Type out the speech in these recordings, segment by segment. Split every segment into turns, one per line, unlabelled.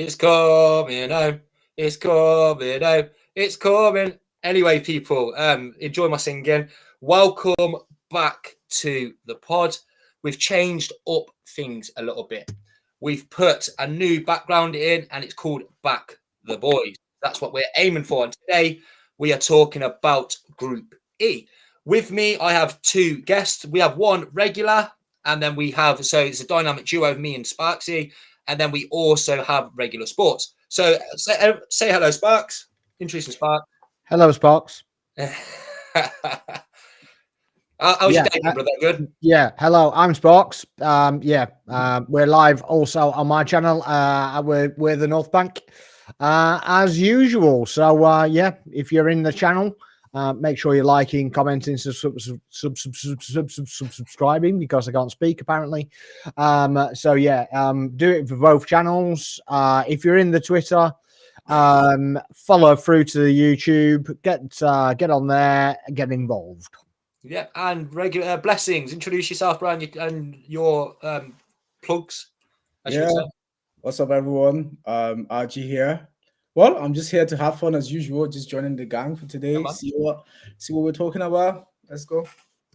It's coming home. It's coming home. It's coming. Anyway, people, enjoy my singing. Welcome back to the pod. We've changed up things a little bit. We've put a new background in, and it's called Back the Boys. That's what we're aiming for. And today we are talking about Group E. With me, I have two guests. We have one regular, and then we have, so it's a dynamic duo of me and Sparksy. And then we also have regular sports. So say hello, Sparks. Introduce Sparks.
Hello, Sparks.
How's your day, brother? Good?
Yeah. Hello, I'm Sparks. We're live also on my channel. We're the North Bank, as usual. So, if you're in the channel, make sure you're liking, commenting, subscribing, because I can't speak apparently. Do it for both channels. If you're in the Twitter, follow through to the YouTube. Get on there, get involved.
Yeah, and regular blessings. Introduce yourself, Brian, and your plugs.
What's up, everyone? RG here. Well, I'm just here to have fun as usual. Just joining the gang for today. See what we're talking about. Let's go.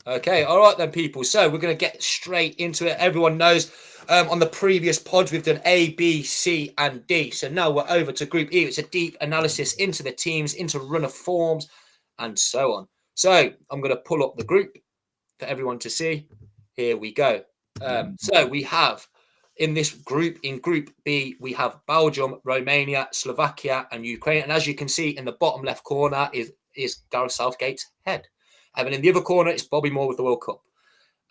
Okay, all right then, people. So we're going to get straight into it. Everyone knows on the previous pods we've done A, B, C, and D. So now we're over to Group E. It's a deep analysis into the teams, into runner forms, and so on. So I'm going to pull up the group for everyone to see. Here we go. So we have in this group, in Group B, we have Belgium, Romania, Slovakia, and Ukraine. And as you can see in the bottom left corner is Gareth Southgate's head. And then in the other corner, it's Bobby Moore with the World Cup,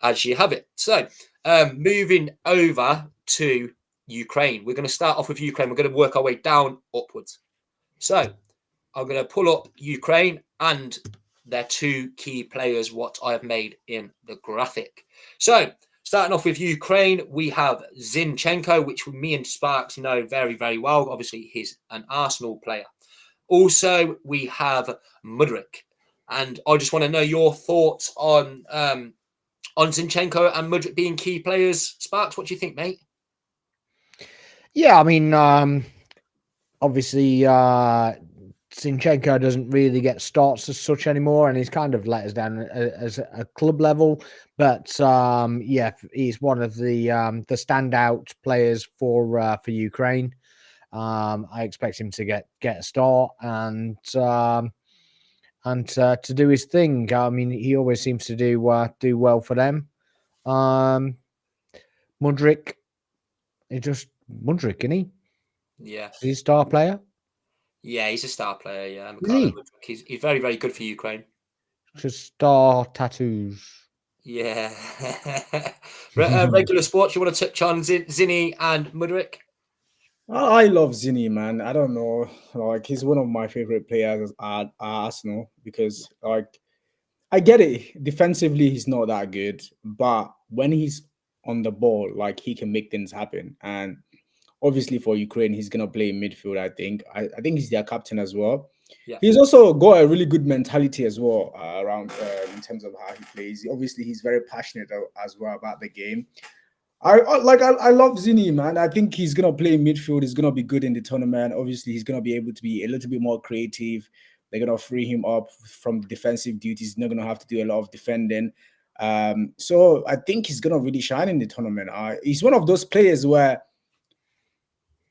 as you have it. So moving over to Ukraine, we're going to start off with Ukraine. We're going to work our way down upwards. So I'm going to pull up Ukraine and their two key players, what I have made in the graphic. So starting off with Ukraine, we have Zinchenko, which me and Sparks know very, very well. Obviously, he's an Arsenal player. Also, we have Mudryk. And I just want to know your thoughts on Zinchenko and Mudryk being key players. Sparks, what do you think, mate?
Yeah, I mean, obviously, Zinchenko doesn't really get starts as such anymore, and he's kind of let us down as a club level. But he's one of the standout players for Ukraine. I expect him to get a start and to do his thing. I mean, he always seems to do well for them. Mudryk, Mudryk, isn't he?
Yeah,
he's a star player.
Yeah, he's a star player. Yeah, he's very, very good for Ukraine.
Just star tattoos.
Yeah. Regular sports. You want to touch on Zinny and Mudryk?
I love Zinny, man. I don't know, like he's one of my favorite players at Arsenal because, like, I get it. Defensively, he's not that good, but when he's on the ball, like he can make things happen. And obviously for Ukraine, he's gonna play in midfield. I think. I think he's their captain as well. Yeah. He's also got a really good mentality as well around in terms of how he plays. Obviously, he's very passionate as well about the game. I love Zinny, man. I think he's gonna play in midfield. He's gonna be good in the tournament. Obviously, he's gonna be able to be a little bit more creative. They're gonna free him up from defensive duties. He's not gonna have to do a lot of defending. So I think he's gonna really shine in the tournament. He's one of those players where,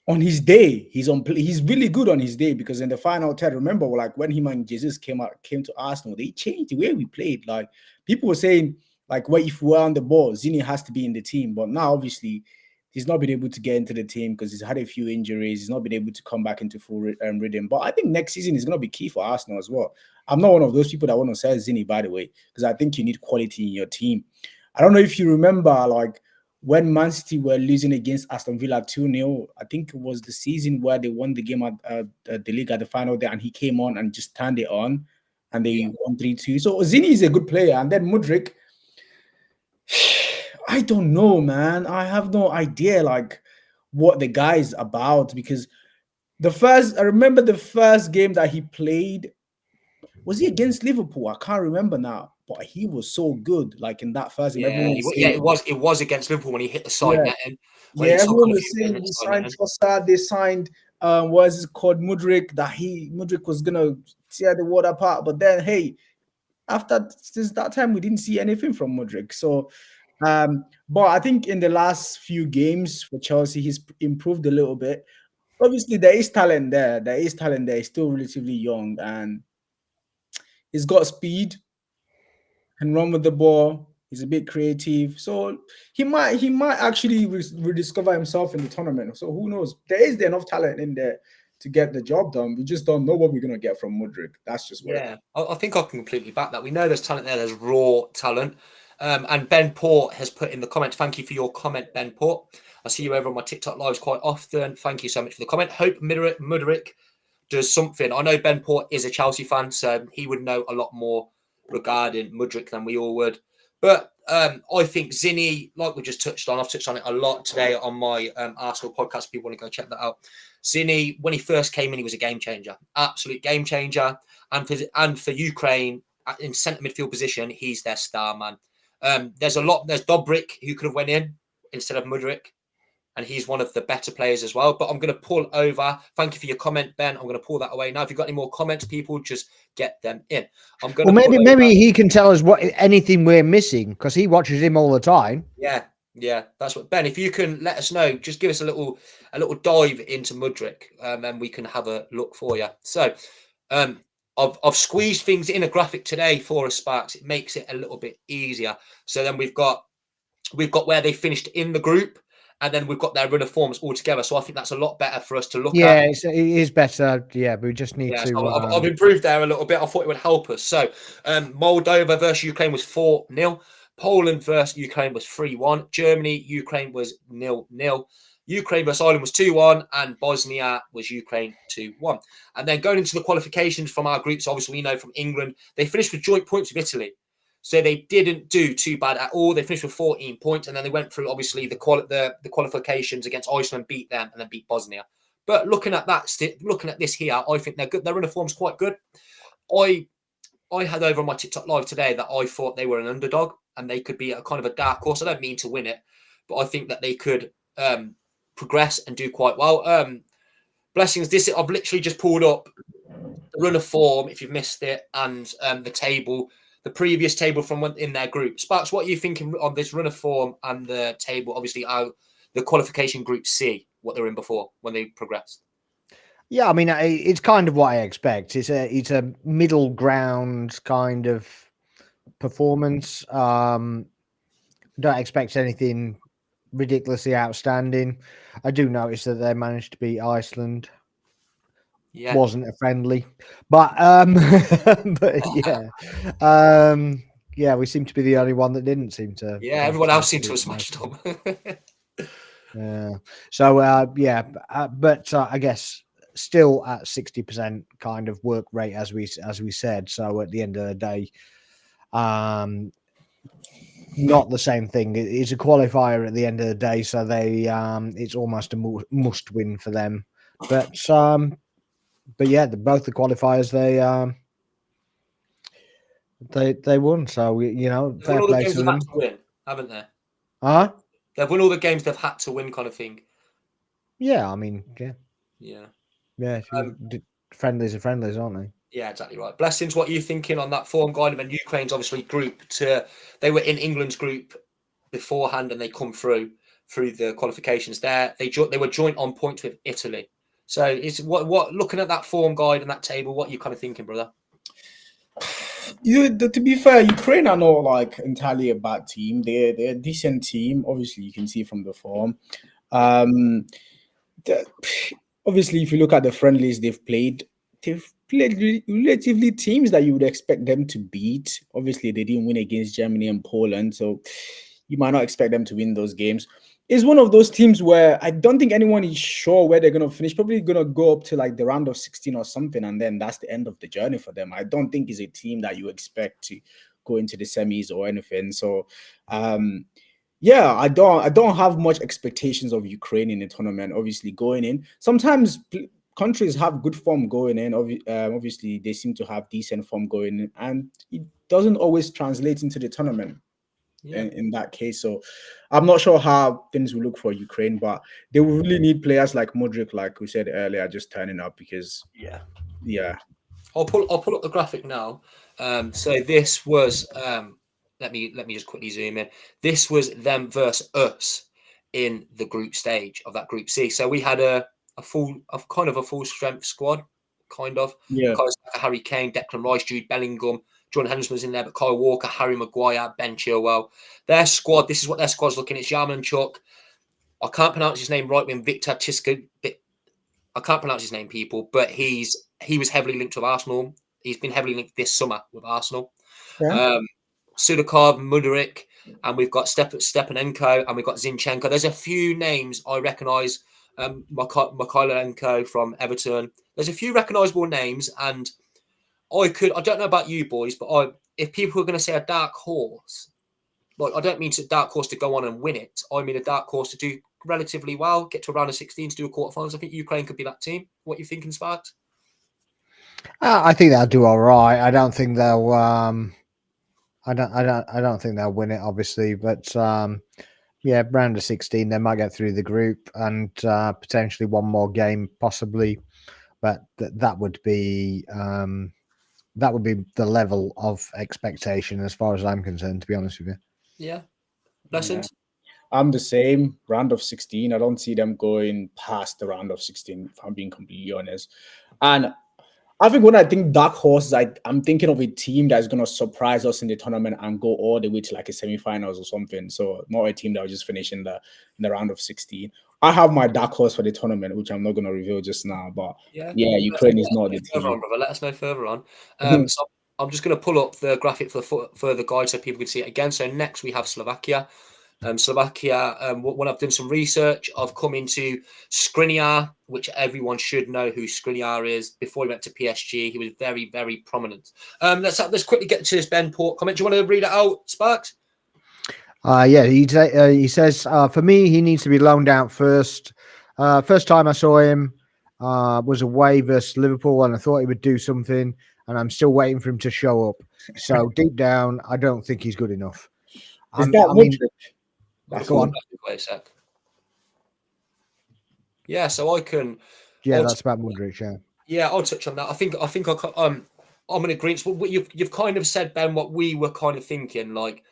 on his day, he's really good on his day, because in the final third, remember, like when him and Jesus came to Arsenal, they changed the way we played. Like people were saying, like, well, if we're on the ball, Zinny has to be in the team. But now, obviously, he's not been able to get into the team because he's had a few injuries. He's not been able to come back into full rhythm. But I think next season is going to be key for Arsenal as well. I'm not one of those people that want to sell Zinny, by the way, because I think you need quality in your team. I don't know if you remember, like, when Man City were losing against Aston Villa 2-0, I think it was the season where they won the game at the league at the final day, and he came on and just turned it on, and they won 3-2. So Zinny is a good player. And then Mudryk, I don't know, man. I have no idea, like, what the guy is about, because I remember the first game that he played Was he against Liverpool? I can't remember now, but he was so good. Like in that first game, everyone was saying,
it was against Liverpool when he hit the side
yeah,
netting. When
yeah,
he took
everyone
on a
was
few
saying
players
he
side
signed
netting.
Trossard, they signed what is it called, Mudryk, that Mudryk was gonna tear the world apart. But then hey, since that time we didn't see anything from Mudryk. So but I think in the last few games for Chelsea, he's improved a little bit. Obviously, there is talent there. There is talent there. He's still relatively young and he's got speed, can run with the ball. He's a bit creative, so he might actually rediscover himself in the tournament. So who knows? There is enough talent in there to get the job done. We just don't know what we're gonna get from Mudryk. That's just what.
Yeah, I think I can completely back that. We know there's talent there. There's raw talent. And Ben Port has put in the comment. Thank you for your comment, Ben Port. I see you over on my TikTok lives quite often. Thank you so much for the comment. Hope Mudryk does something. I know Ben Port is a Chelsea fan, so he would know a lot more regarding Mudryk than we all would. But I think Zinny, like we just touched on, I've touched on it a lot today on my Arsenal podcast. If people want to go check that out. Zinny, when he first came in, he was a game changer, absolute game changer. And for Ukraine in centre midfield position, he's their star man. There's Dobrik who could have went in instead of Mudryk, and he's one of the better players as well. But I'm going to pull over. Thank you for your comment, Ben. I'm going to pull that away now. If you've got any more comments, people, just get them in. I'm going
to maybe he can tell us what anything we're missing because he watches him all the time.
Yeah, that's what Ben. If you can let us know, just give us a little dive into Mudryk, and we can have a look for you. So, I've squeezed things in a graphic today for us, Sparks. It makes it a little bit easier. So then we've got where they finished in the group, and then we've got their run of forms all together. So I think that's a lot better for us to look at.
Yeah, it is better. Yeah, but we just need to.
So I've improved there a little bit. I thought it would help us. So Moldova versus Ukraine was 4-0. Poland versus Ukraine was 3-1. Germany, Ukraine was 0-0. Ukraine versus Ireland was 2-1, and Bosnia was Ukraine 2-1. And then going into the qualifications from our groups, obviously we know from England, they finished with joint points with Italy. So they didn't do too bad at all. They finished with 14 points, and then they went through, obviously, the qualifications against Iceland, beat them, and then beat Bosnia. But looking at this here, I think they're good. Their run of form's quite good. I had over on my TikTok live today that I thought they were an underdog and they could be a kind of a dark horse. I don't mean to win it, but I think that they could progress and do quite well. Blessings. I've literally just pulled up the run of form, if you've missed it, and the table, the previous table from in their group. Sparks, what are you thinking on this run of form and the table? Obviously, the qualification group C, what they were in before when they progressed.
Yeah, I mean, it's kind of what I expect. It's a middle ground kind of performance. Don't expect anything ridiculously outstanding. I do notice that they managed to beat Iceland.
Yeah,
wasn't a friendly, but but yeah, we seem to be the only one that didn't seem to.
Yeah, everyone else seemed to have smashed them.
Yeah. So but I guess still at 60% kind of work rate as we said. So at the end of the day, not the same thing. It's a qualifier at the end of the day, so they it's almost a must win for them. But yeah, both the qualifiers they won. So
fair play to them. To win, haven't they?
Huh?
They've won all the games they've had to win, kind of thing.
Yeah, I mean,
yeah.
Friendlies are friendlies, aren't they?
Yeah, exactly right. Blessings, what are you thinking on that form guide? And Ukraine's obviously grouped. They were in England's group beforehand, and they come through the qualifications. There, they were joint on points with Italy. So, it's what looking at that form guide and that table, what are you kind of thinking, brother?
To be fair, Ukraine are not like entirely a bad team. They're a decent team. Obviously, you can see from the form. Obviously, if you look at the friendlies they've played relatively teams that you would expect them to beat. Obviously, they didn't win against Germany and Poland, so you might not expect them to win those games. It's one of those teams where I don't think anyone is sure where they're going to finish. Probably going to go up to like the round of 16 or something, and then that's the end of the journey for them. I don't think it's a team that you expect to go into the semis or anything. So, yeah, I don't have much expectations of Ukraine in the tournament. Obviously, going in, sometimes countries have good form going in. Obviously, they seem to have decent form going in, and it doesn't always translate into the tournament.
Yeah.
In that case, so I'm not sure how things will look for Ukraine, but they will really need players like Modric, like we said earlier, just turning up because yeah.
I'll pull up the graphic now. So this was let me just quickly zoom in. This was them versus us in the group stage of that Group C. So we had a kind of a full strength squad, kind of.
Yeah.
Harry Kane, Declan Rice, Jude Bellingham, John Henderson was in there, but Kyle Walker, Harry Maguire, Ben Chilwell. Their squad. This is what their squad's looking. It's Yarmolenchuk. I can't pronounce his name right. When Victor Tiska. I can't pronounce his name, people, but he was heavily linked with Arsenal. He's been heavily linked this summer with Arsenal.
Yeah.
Sudakov, Mudryk, and we've got Stepanenko, and we've got Zinchenko. There's a few names I recognise. Mikhailenko from Everton. There's a few recognisable names, and I don't know about you boys, but if people are going to say a dark horse, like I don't mean a dark horse to go on and win it. I mean a dark horse to do relatively well, get to a round of 16 to do a quarterfinals. I think Ukraine could be that team. What are you thinking, Sparks?
I think they'll do all right. I don't think they'll. I don't think they'll win it, obviously, but yeah, round of 16, they might get through the group and potentially one more game, possibly. But that would be the level of expectation as far as I'm concerned, to be honest with you.
Yeah, Blessings.
I'm the same. Round of 16. I don't see them going past the round of 16, if I'm being completely honest. And I think when I think dark horses, I'm thinking of a team that's going to surprise us in the tournament and go all the way to like a semi-finals or something. So not a team that will just finish in the round of 16. I have my dark horse for the tournament, which I'm not going to reveal just now. But yeah, Ukraine is not the team.
On, brother. Let us know further on. So I'm just going to pull up the graphic for the guide so people can see it again. So next we have Slovakia. Slovakia, when I've done some research, I've come into Skriniar, which everyone should know who Skriniar is. Before he went to PSG, he was very, very prominent. Let's quickly get to this Ben Port comment. Do you want to read it out, Sparks?
Yeah, he says, for me, he needs to be loaned out first. First time I saw him was away versus Liverpool, and I thought he would do something, and I'm still waiting for him to show up. So deep down, I don't think he's good enough.
Is that Modric?
Go on.
Wait a sec. Yeah, so I can.
Yeah, that's about Modric.
Yeah, I'll touch on that. I think I'm in agreement. But you've kind of said, Ben, what we were kind of thinking. Like,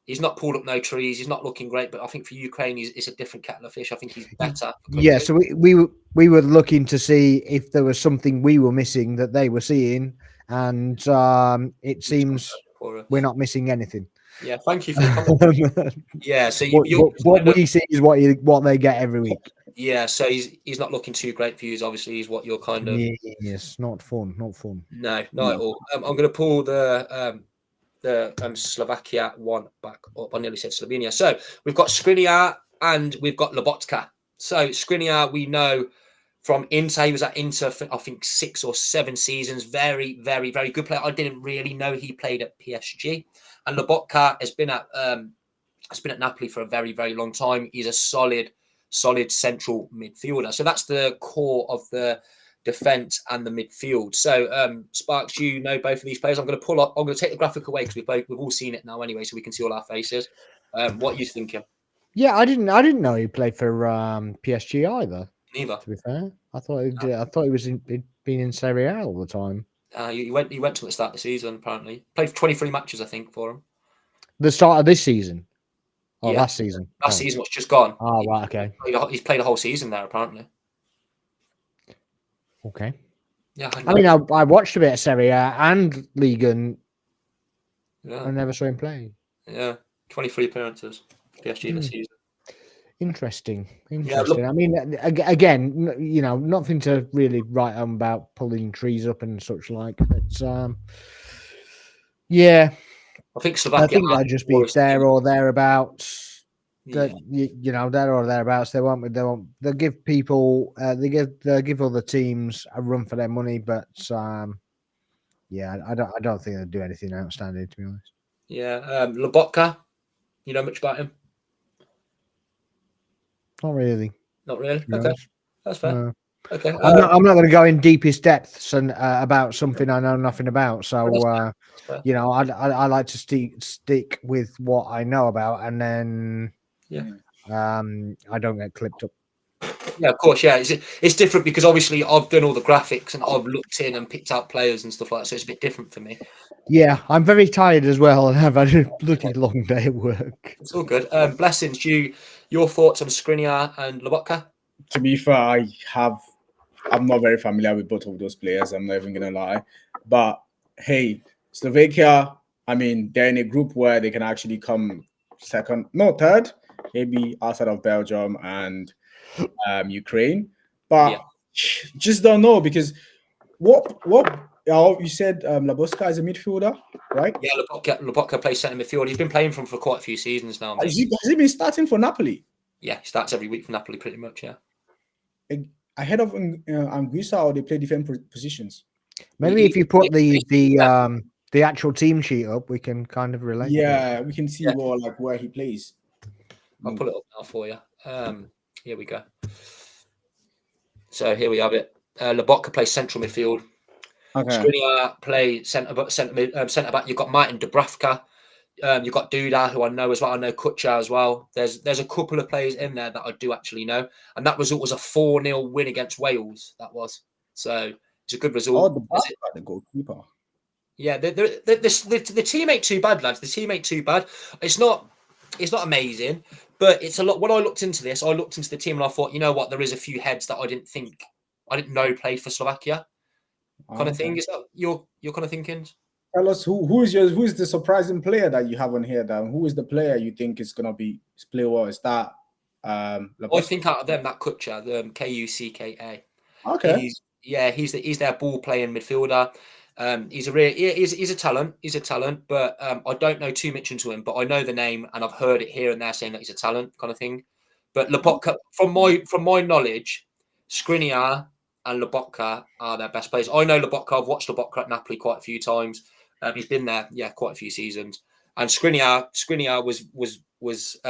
he's not pulled up no trees. He's not looking great. But I think for Ukraine, it's a different kettle of fish. I think he's better.
Yeah, so we were looking to see if there was something we were missing that they were seeing, and it seems we're not missing anything.
Yeah, thank you for the comment. Yeah, so
what we see is what they get every week.
Yeah, so he's not looking too great for you. Obviously, he's what you're kind of.
Yes, not fun.
No, not at all. I'm going to pull the Slovakia one back up. I nearly said Slovenia. So we've got Skriniar and we've got Lobotka. So Skriniar, we know from Inter. He was at Inter for, I think, 6 or 7 seasons. Very, very, very good player. I didn't really know he played at PSG. And Lobotka has been at Napoli for a very, very long time. He's a solid central midfielder. So that's the core of the defense and the midfield. So Sparks, you know both of these players. I'm going to take the graphic away because we've all seen it now anyway, so we can see all our faces. What are you thinking?
Yeah, I didn't know he played for PSG either.
Neither.
To be fair, I thought he was been in Serie A all the time.
He went to the start of the season. Apparently, played 23 matches, I think, for him.
The start of this season, or last season.
Last season was just gone.
Oh, right, okay.
He's played a whole season there, apparently.
Okay.
Yeah,
I mean, I watched a bit of Serie A and Liga.
Yeah.
I never saw him play.
Yeah, 23 appearances for PSG this season.
Interesting.
Yeah, look,
I mean, again, nothing to really write home about pulling trees up and such like. But yeah,
I think Slovakia.
they'll just be there or thereabouts. That there or thereabouts. They won't. They'll give people. They'll give other teams a run for their money. But yeah, I don't think they'll do anything outstanding, to be honest.
Yeah, Lobotka. You know much about him?
Not really.
Not really. Okay, that's fair. Okay.
I'm not going to go in deepest depths and about something I know nothing about. So
That's fair.
you know, I like to stick with what I know about, and then
Yeah.
I don't get clipped up.
Yeah, of course. Yeah, it's different because obviously I've done all the graphics and I've looked in and picked out players and stuff like that. So it's a bit different for me.
Yeah, I'm very tired as well, and I've had a bloody long day at work.
It's all good. Blessings, your thoughts on Skriniar and Lobotka?
To be fair, I'm not very familiar with both of those players. I'm not even gonna lie, but hey, Slovakia. I mean, they're in a group where they can actually come second, no third, maybe outside of Belgium and Ukraine. But
Yeah.
just don't know because you said Laboska is a midfielder, right?
Yeah, Lobotka plays centre midfield. He's been playing for him for quite a few seasons now.
Has he been starting for Napoli?
Yeah, he starts every week for Napoli pretty much, yeah.
Ahead of Anguissa, or they play different positions?
Maybe if you put the actual team sheet up, we can kind of relate.
Yeah, we can see where he plays.
I'll pull it up now for you. Here we go. So here we have it. Lobotka plays central midfield.
Okay.
Skriniar play centre back. You've got Martin Dubravka. You've got Duda, who I know as well. I know Kutcher as well. There's a couple of players in there that I do actually know, and that result was a 4-0 win against Wales. That was so. It's a good result.
Oh, the goalkeeper.
Yeah, the team ain't too bad, lads. The team ain't too bad. It's not amazing, but it's a lot. When I looked into this, I looked into the team and I thought, you know what, there is a few heads that I didn't know played for Slovakia. Kind of thing. Is that your kind of thinking?
Tell us who's the surprising player that you have on here? Who is the player you think is gonna play well? Is that
I think out of them, that Kutcher, the Kucka.
Okay.
He's their ball playing midfielder. He's a talent. He's a talent, but I don't know too much into him. But I know the name and I've heard it here and there saying that he's a talent kind of thing. But Lobotka, from my knowledge, Skriniar and Lobotka are their best players. I know Lobotka. I've watched Lobotka at Napoli quite a few times. He's been there, quite a few seasons. And Skriniar was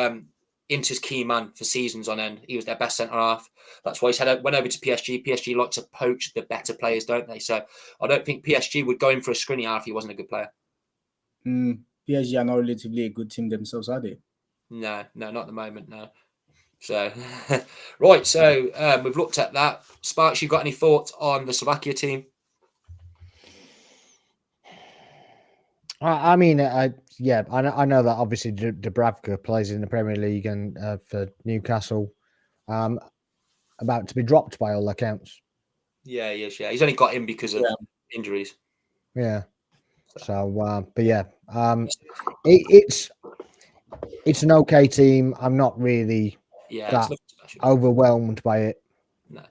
Inter's key man for seasons on end. He was their best centre half. That's why went over to PSG. PSG like to poach the better players, don't they? So I don't think PSG would go in for a Skriniar if he wasn't a good player.
PSG are not relatively a good team themselves, are they?
No, not at the moment, no. So, right, so we've looked at that. Sparks, you got any thoughts on the Slovakia team?
I mean, I know that obviously Dubravka plays in the Premier League and for Newcastle, about to be dropped by all accounts.
Yeah, he is. Yeah, he's only got in because of injuries.
Yeah. So, but yeah, it's an okay team. I'm not really that overwhelmed by it.
No.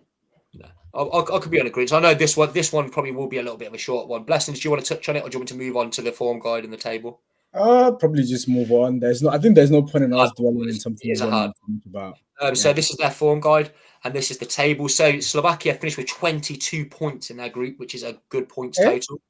I could be on agreement. I know this one probably will be a little bit of a short one. Blessings, do you want to touch on it, or do you want me to move on to the form guide and the table?
Probably just move on. I think there's no point in us dwelling in something
we don't
think about.
So this is their form guide, and this is the table. So Slovakia finished with 22 points in their group, which is a good points total,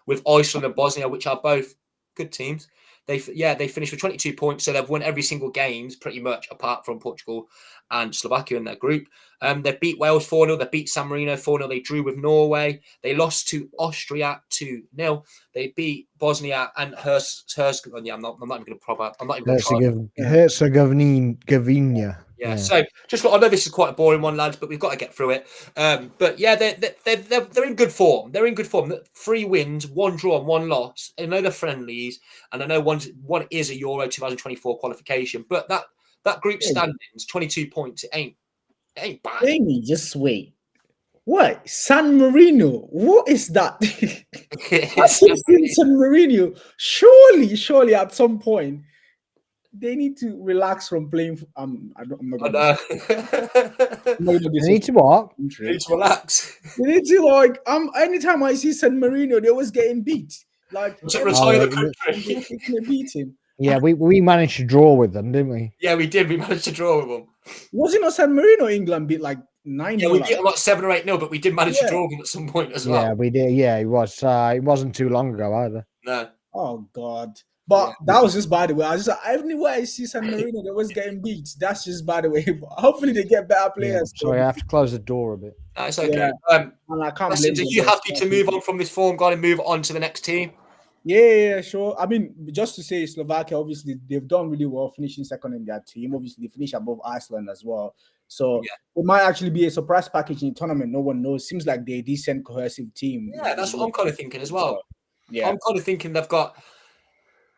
with Iceland and Bosnia, which are both good teams. They finished with 22 points, so they've won every single games pretty much, apart from Portugal and Slovakia in their group. They beat Wales 4-0. They beat San Marino 4-0. They drew with Norway. They lost to Austria 2-0. They beat Bosnia and Herzegovina. Yeah, I'm not even going to proper. I'm not even going to try.
Herzegovina.
Yeah. So I know this is quite a boring one, lads, but we've got to get through it. But yeah, they're in good form. They're in good form. 3 wins, 1 draw, and 1 loss. I know they're friendlies, and I know one is a Euro 2024 qualification. But that group standings, 22 points, it ain't bad.
Amy, just wait. What? San Marino? What is that? San Marino. Surely, at some point, they need to relax from playing. I'm not going
to. They need to what?
They need to relax.
They need to anytime I see San Marino, they always getting beat. Like
retire the country.
They're beating.
Yeah, we managed to draw with them, didn't we?
Yeah, we did. We managed to draw with them.
Was it not San Marino England beat like 9-0?
Yeah, we beat them like 7 or 8-0, but we did manage to draw them at some point as well.
Yeah, we did. Yeah, it was. It wasn't too long ago either.
No.
Oh God. But
Yeah.
that was just by the way. I was just everywhere I see San Marino, they're always getting beat. That's just by the way. But hopefully they get better
Yeah,
players.
sorry, I have to close the door a bit.
That's
Yeah.
okay.
And I can't blame
Lessons, are
them.
you happy to move on from this form, guy, and move on to the next team?
Yeah, sure. I mean, just to say, Slovakia, obviously, they've done really well, finishing second in their team. Obviously, they finished above Iceland as well. So it might actually be a surprise package in the tournament. No one knows. Seems like they're a decent, cohesive team.
Yeah, that's what I'm kind of thinking as well.
Yeah.
I'm kind of thinking they've got.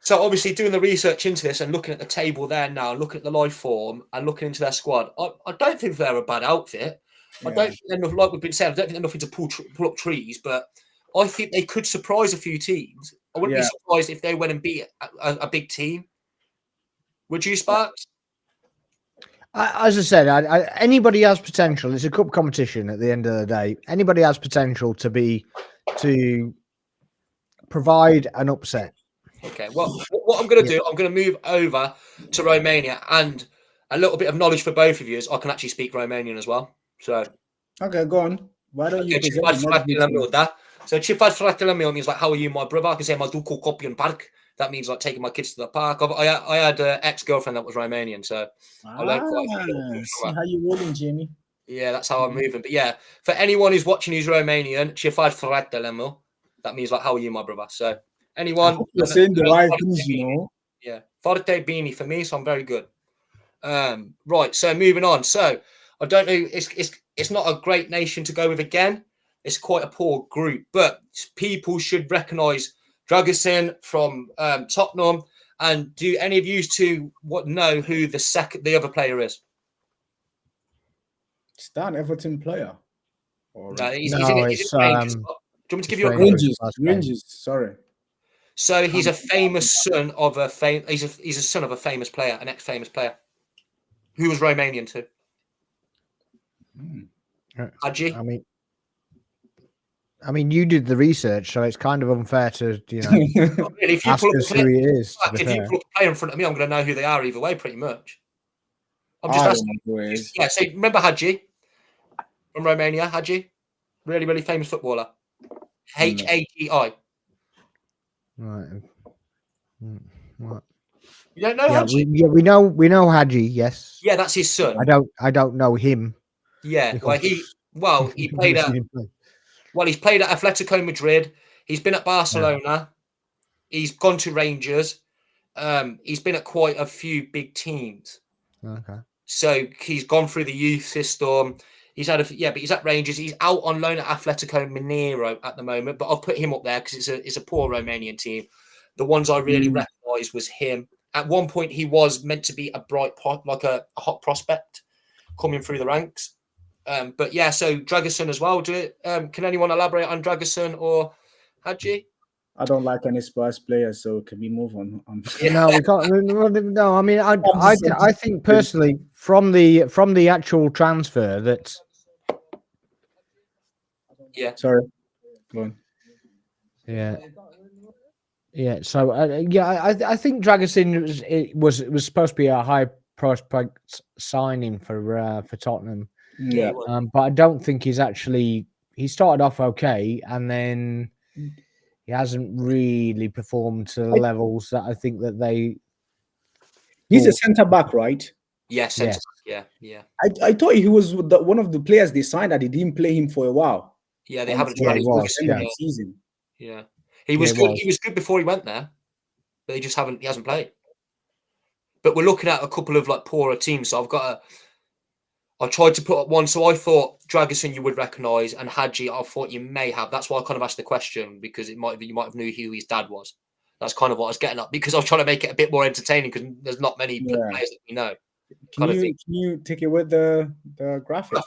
So obviously, doing the research into this and looking at the table there now, looking at the live form and looking into their squad, I don't think they're a bad outfit. I don't think they're nothing, like we've been saying. I don't think they're nothing to pull up trees, but I think they could surprise a few teams. I wouldn't be surprised if they went and beat a big team. Would you, Sparks?
As I said, anybody has potential. It's a cup competition at the end of the day. Anybody has potential to provide an upset.
Okay. Well, what I'm going to do, I'm going to move over to Romania, and a little bit of knowledge for both of you is I can actually speak Romanian as well. So
okay, go on. Why don't you present
So ce faci fratele meu means like, how are you, my brother? I can say mă duc cu copii în parc. That means like taking my kids to the park. I had an ex-girlfriend that was Romanian, so I learned quite a few.
See how you rolling, Jamie?
Yeah, that's how I'm moving. But yeah, for anyone who's watching who's Romanian, ce faci fratele meu, that means like, how are you, my brother? So anyone
you're saying the right things, you know.
Yeah, forte bini for me, so I'm very good. Right, so moving on. So I don't know. It's not a great nation to go with again. It's quite a poor group, but people should recognise Dragusin from Tottenham. And do any of you two know who the other player is?
Stan Everton player.
No, he's in Rangers. Do you want me to give you a
Rangers? Sorry.
So he's a famous son of a he's a son of a famous player, an ex-famous player, who was Romanian too. Hadji?
I mean, you did the research, so it's kind of unfair to,
really, if you
ask us who he is.
If you put a player in front of me, I'm going to know who they are either way, pretty much. I'm just asking. Yeah, so remember Hadji from Romania? Hadji? Really, really famous footballer. Hagi.
Right.
You don't know Hadji?
We know Hadji. Yes.
Yeah, that's his son.
I don't know him.
Yeah, he played at. Well, he's played at Atletico Madrid. He's been at Barcelona. Yeah. He's gone to Rangers. He's been at quite a few big teams.
Okay.
So he's gone through the youth system. He's had but he's at Rangers. He's out on loan at Atletico Mineiro at the moment. But I've put him up there because it's a poor Romanian team. The ones I really recognised was him. At one point, he was meant to be a bright pot, like a hot prospect coming through the ranks. But yeah, so Dragusin as well. Can anyone elaborate on Dragusin or Hadji?
I don't like any Spurs players, so can we move on?
No, we can't. No, I mean, I think personally, from the actual transfer, that.
Yeah.
Sorry. Go on.
Yeah. Yeah. So I think Dragusin was supposed to be a high prospect signing for Tottenham.
Yeah.
But I don't think he started off okay, and then he hasn't really performed to the levels that I think that they.
He's a centre back, right?
Yes. Yeah.
I thought he was one of the players they signed that they didn't play him for a while.
Yeah, they haven't
tried
season.
Yeah, he was good. He was good before he went there, but he hasn't played. But we're looking at a couple of like poorer teams, so I tried to put up one. So I thought Dragusin you would recognise, and Hadji I thought you may have. That's why I kind of asked the question, because you might have knew who his dad was. That's kind of what I was getting at, because I was trying to make it a bit more entertaining, because there's not many players that we know.
Can you take it with the graphics?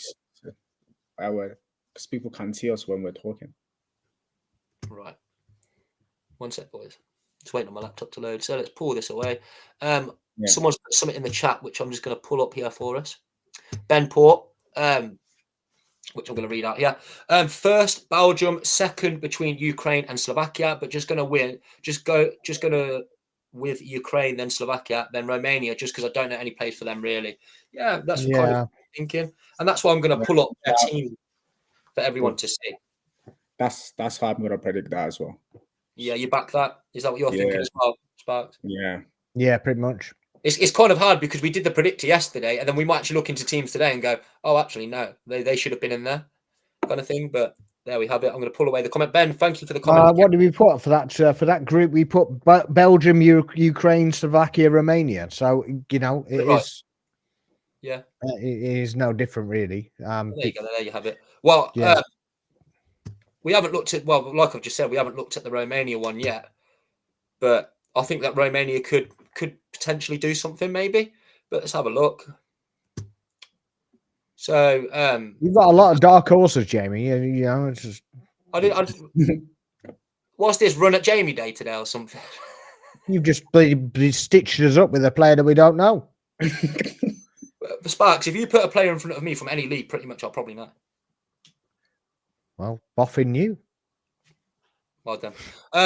Because people can't see us when we're talking.
Right. One sec, boys. Just waiting on my laptop to load. So let's pull this away. Someone's put something in the chat, which I'm just going to pull up here for us. Ben Port, which I'm going to read out here. First, Belgium. Second, between Ukraine and Slovakia. But just going to with Ukraine, then Slovakia, then Romania, just because I don't know any place for them really. Yeah, that's what kind of thinking. And that's why I'm going to pull up a team for everyone to see.
That's how I'm going to predict that as well.
Yeah, you back that? Is that what you're thinking as well, Sparks?
Yeah,
pretty much.
It's kind of hard because we did the predictor yesterday, and then we might actually look into teams today and go, oh, actually, no, they should have been in there, kind of thing. But there we have it. I'm going to pull away the comment. Ben, thank you for the comment.
What did we put for that group? We put Belgium, Ukraine, Slovakia, Romania. So it is.
Yeah,
it is no different, really.
there you go. There you have it. Well,
yeah.
We haven't looked at. Well, like I've just said, we haven't looked at the Romania one yet, but I think that Romania could potentially do something, maybe. But let's have a look. So
you've got a lot of dark horses, Jamie. It's just.
What's this, run at Jamie Day today or something?
You've just stitched us up with a player that we don't know.
Sparks, if you put a player in front of me from any league, pretty much I'll probably know.
Well, boffin you.
Well done.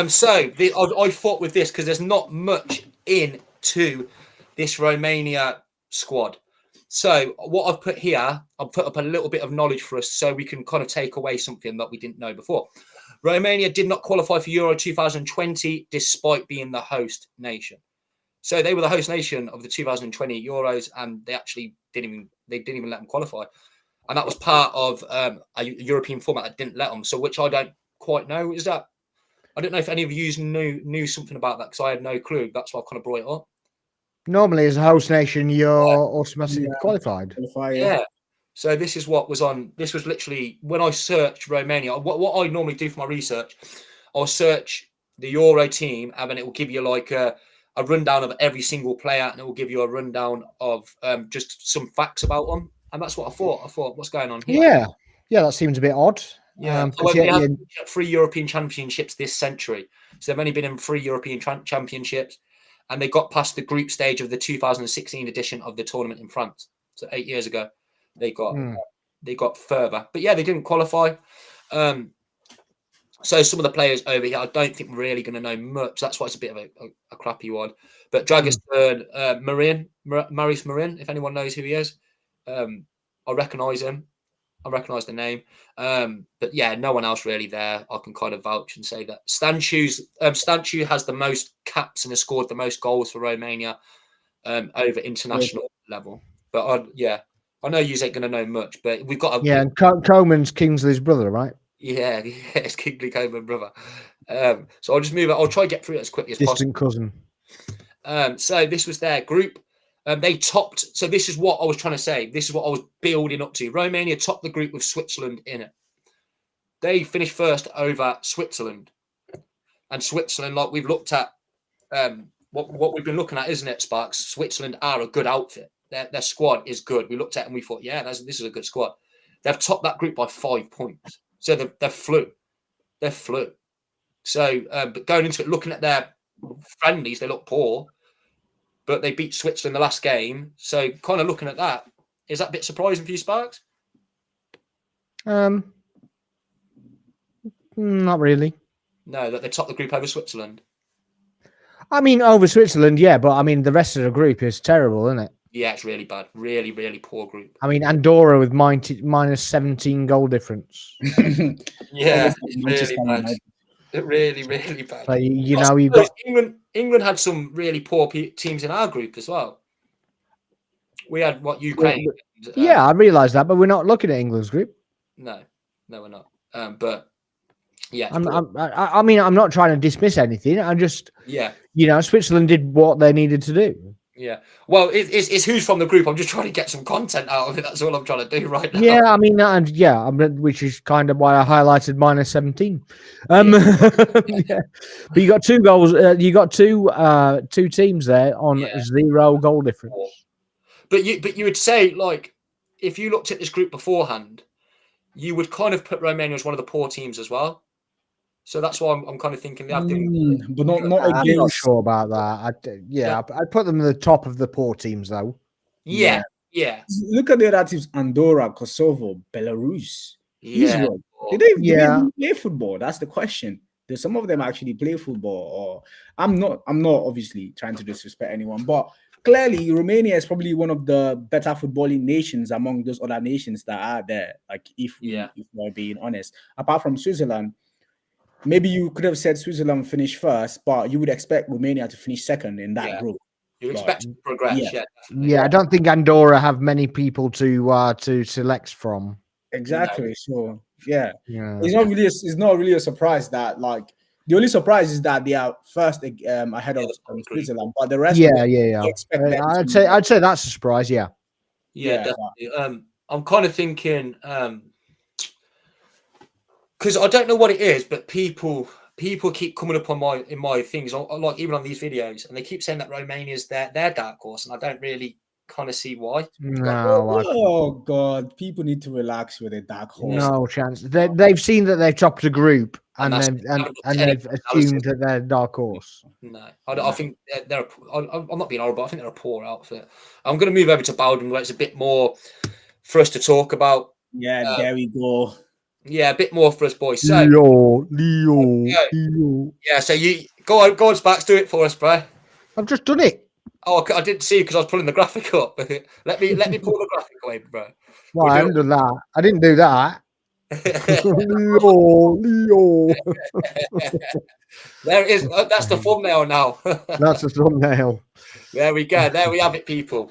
So I thought with this because there's not much into this Romania squad. So what I've put here, I've put up a little bit of knowledge for us so we can kind of take away something that we didn't know before. Romania did not qualify for Euro 2020 despite being the host nation. So they were the host nation of the 2020 Euros, and they actually didn't even let them qualify. And that was part of a European format that didn't let them. So which I don't quite know. Is that? I don't know if any of you knew something about that because I had no clue. That's why I kind of brought it up.
Normally, as a host nation, you're automatically qualified.
Yeah. So this is what was on. This was literally when I searched Romania. What I normally do for my research, I'll search the Euro team, and then it will give you like a rundown of every single player, and it will give you a rundown of just some facts about them. And that's what I thought. What's going on here?
Yeah, that seems a bit odd.
Yeah, they have 3 European Championships this century, so they've only been in 3 European Championships, and they got past the group stage of the 2016 edition of the tournament in France. So 8 years ago, they got further, but yeah, they didn't qualify. So some of the players over here, I don't think we're really going to know much. That's why it's a bit of a crappy one. But Dragosten Maurice Marin, if anyone knows who he is, I recognise him. I recognise the name. But yeah, no one else really there. I can kind of vouch and say that Stanciu has the most caps and has scored the most goals for Romania over international level. But I know you ain't going to know much, but we've got
and Coman's Kingsley's brother, right?
Yeah, it's Kingsley Coman brother. So I'll just move it. I'll try to get through it as quickly as
Distant cousin.
So this was their group. They topped. So this is what I was trying to say. This is what I was building up to. Romania topped the group with Switzerland in it. They finished first over Switzerland. And Switzerland, like we've looked at, what we've been looking at, isn't it, Sparks? Switzerland are a good outfit. Their squad is good. We looked at it and we thought, yeah, this is a good squad. They've topped that group by 5 points. So they're flew. They're flew. So, but going into it, looking at their friendlies, they look poor. But they beat Switzerland the last game. So kind of looking at that, is that a bit surprising for you, Sparks?
Not really.
No, that they topped the group over Switzerland.
I mean, over Switzerland, yeah, but I mean, the rest of the group is terrible, isn't it?
Yeah, it's really bad. Really, really poor group.
I mean, Andorra with minus 17 goal difference.
Yeah, it's really bad. Really, really bad.
So, you've got
England had some really poor teams in our group as well. We had Ukraine.
Yeah, I realise that, but we're not looking at England's group.
No, we're not. But yeah,
I mean, I'm not trying to dismiss anything. I'm just Switzerland did what they needed to do.
Yeah, well, it's who's from the group. I'm just trying to get some content out of it. That's all I'm trying to do right now.
Yeah, I mean, which is kind of why I highlighted minus 17. Yeah. But you got 2 goals. You got two teams there on 0 goal difference.
But you would say, like, if you looked at this group beforehand, you would kind of put Romania as one of the poor teams as well. So that's why I'm kind of thinking they have to.
But not against.
I'm not sure about that. I'd put them at the top of the poor teams, though.
Yeah.
Look at the other teams: Andorra, Kosovo, Belarus, Israel. They don't even play football. That's the question. Do some of them actually play football? Or I'm not obviously trying to disrespect anyone, but clearly Romania is probably one of the better footballing nations among those other nations that are there. Like if we're being honest, apart from Switzerland. maybe you could have said Switzerland finished first, but you would expect Romania to finish second in that group.
You
Like,
expect to progress,
yeah.
yeah, definitely.
Yeah, I don't think Andorra have many people to select from.
Exactly. So yeah,
Yeah.
it's not really a surprise that like the only surprise is that they are first ahead of
the top three.
Switzerland, but the rest of
Yeah,
it,
yeah,
you
yeah.
expect them
I'd say that's a surprise. Yeah.
Yeah,
yeah,
definitely. I'm kind of thinking, because I don't know what it is, but people keep coming up on my things, like even on these videos, and they keep saying that Romania's their dark horse, and I don't really kind of see why.
No,
oh god, people need to relax with a dark horse.
no chance. They've seen that they've topped a group,
And
and
that's
they've
I haven't looked at any
they've
analysis.
assumed that they're dark horse.
No, I think I'm not being horrible. I think they're a poor outfit. I'm going to move over to Belgium, where it's a bit more for us to talk about.
Yeah, there we go.
Yeah, a bit more for us boys. So
Leo.
yeah, so you go on, Spax, do it for us, bro.
I've just done it.
Oh, I didn't see because I was pulling the graphic up. let me pull the graphic away, bro.
Well, I haven't done that. I didn't do that. Leo.
There it is. That's the thumbnail now.
That's the thumbnail.
There we go. There we have it, people.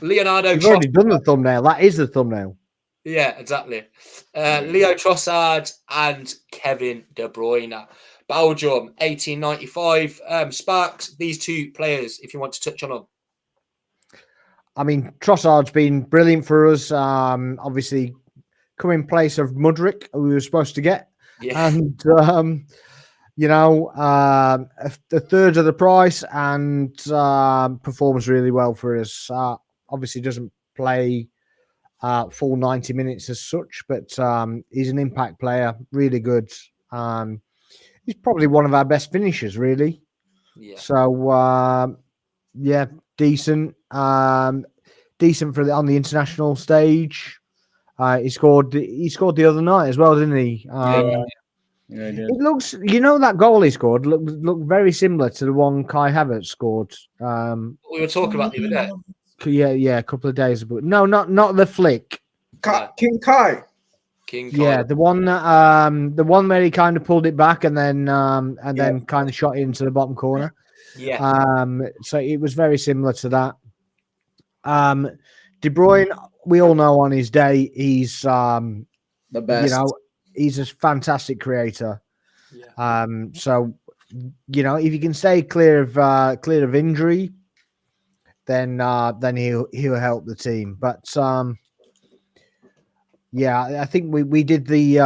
Leonardo.
You've already done the thumbnail. That is the thumbnail.
Yeah, exactly. Leo Trossard and Kevin De Bruyne. Belgium, 1895. Sparks, these two players, if you want to touch on them.
I mean, Trossard's been brilliant for us. Obviously, come in place of Mudryk, who we were supposed to get.
Yeah.
And, a third of the price and performs really well for us. Obviously, doesn't play full 90 minutes as such, but he's an impact player, really good. He's probably one of our best finishers, really.
Yeah.
So, yeah, decent. Decent for on the international stage. He scored the other night as well, didn't he?
Yeah,
it looks, that goal he scored looked very similar to the one Kai Havertz scored.
We were talking about the other day.
Yeah, a couple of days ago. No, not the flick.
King Kai.
Yeah, the one where he kind of pulled it back and then kind of shot it into the bottom corner.
Yeah.
So it was very similar to that. De Bruyne, we all know on his day, he's
the best.
He's a fantastic creator.
Yeah.
So if you can stay clear of injury, then he'll help the team. But yeah, I think we did the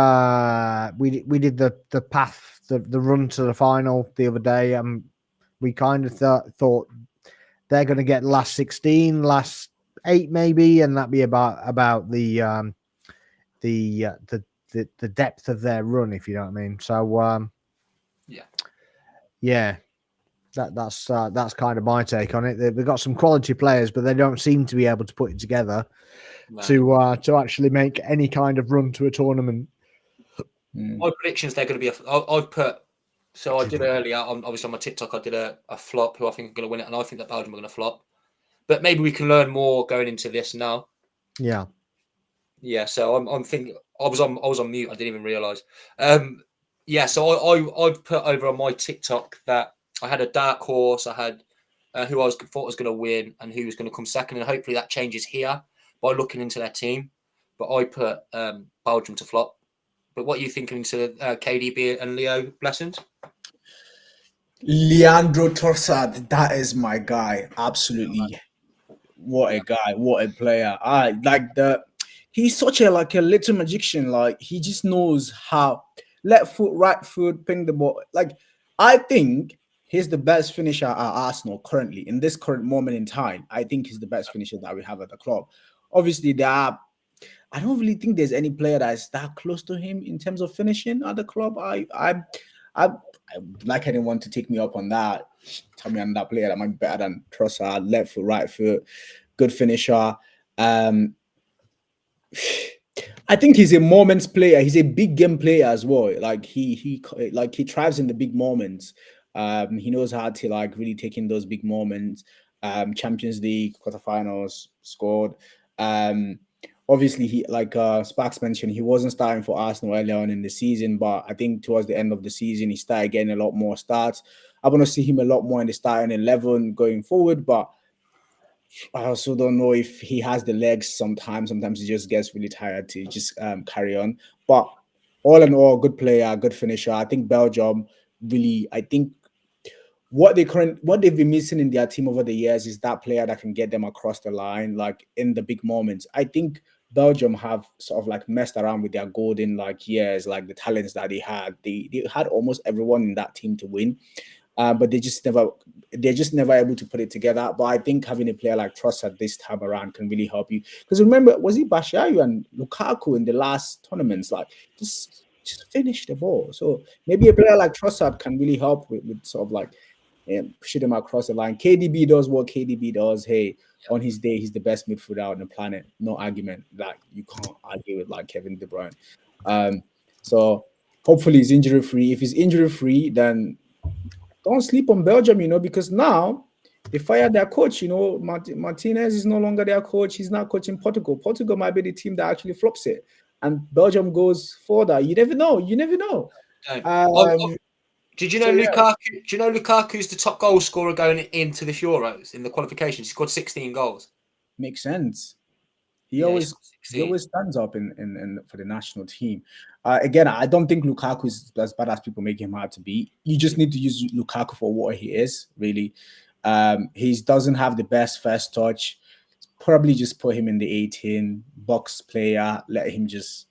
the path, the run to the final the other day. We kind of thought they're going to get last 16, last 8 maybe, and that'd be about the depth of their run, if you know what I mean. So yeah, that's kind of my take on it. They've got some quality players, but they don't seem to be able to put it together to actually make any kind of run to a tournament.
My predictions, they're going to be I've put. So I did earlier, obviously on my TikTok, I did a flop who I think are going to win it, and I think that Belgium are going to flop. But maybe we can learn more going into this now.
Yeah.
Yeah. So I'm thinking. I was on mute. I didn't even realize. Yeah. So I've put over on my TikTok that I had a dark horse. I had who I thought was going to win and who was going to come second, and hopefully that changes here by looking into their team. But I put Belgium to flop. But what are you thinking to KDB and Leo Blessings?
Leandro Trossard, that is my guy. Absolutely. What a guy, what a player. I like he's such a little magician. Like he just knows how left foot, right foot, ping the ball. Like I think he's the best finisher at Arsenal currently in this current moment in time. I think he's the best finisher that we have at the club. Obviously, I don't really think there's any player that is that close to him in terms of finishing at the club. I like anyone to take me up on that. Tell me I'm that player that might be better than Trossard, left foot, right foot, good finisher. I think he's a moments player. He's a big game player as well. Like he thrives in the big moments. He knows how to really take in those big moments. Champions League quarterfinals scored. obviously he, like Sparks mentioned, he wasn't starting for Arsenal early on in the season, but I think towards the end of the season he started getting a lot more starts. I want to see him a lot more in the starting 11 going forward, but I also don't know if he has the legs sometimes. Sometimes he just gets really tired to just carry on. But all in all, good player, good finisher. I think Belgium really, I think what they've been missing in their team over the years is that player that can get them across the line, like in the big moments. I think Belgium have sort of like messed around with their golden like years, like the talents that they had. They had almost everyone in that team to win. But they're just never able to put it together. But I think having a player like Trossard this time around can really help you. Because remember, was it Bashayu and Lukaku in the last tournaments? Like just finish the ball. So maybe a player like Trossard can really help with sort of like pushing them across the line. KDB does what KDB does. Hey, on his day, he's the best midfielder on the planet. No argument. Like you can't argue with like Kevin De Bruyne. So hopefully he's injury free. If he's injury free, then don't sleep on Belgium, because now they fired their coach. Martinez is no longer their coach. He's not coaching Portugal. Portugal might be the team that actually flops it, and Belgium goes further. You never know. You never know.
Did you know Lukaku? Do you know Lukaku's the top goal scorer going into the Euros in the qualifications? He scored 16 goals.
Makes sense. He always stands up in for the national team. Again, I don't think Lukaku is as bad as people make him out to be. You just need to use Lukaku for what he is, really. He doesn't have the best first touch. Probably just put him in the 18 box player. Let him just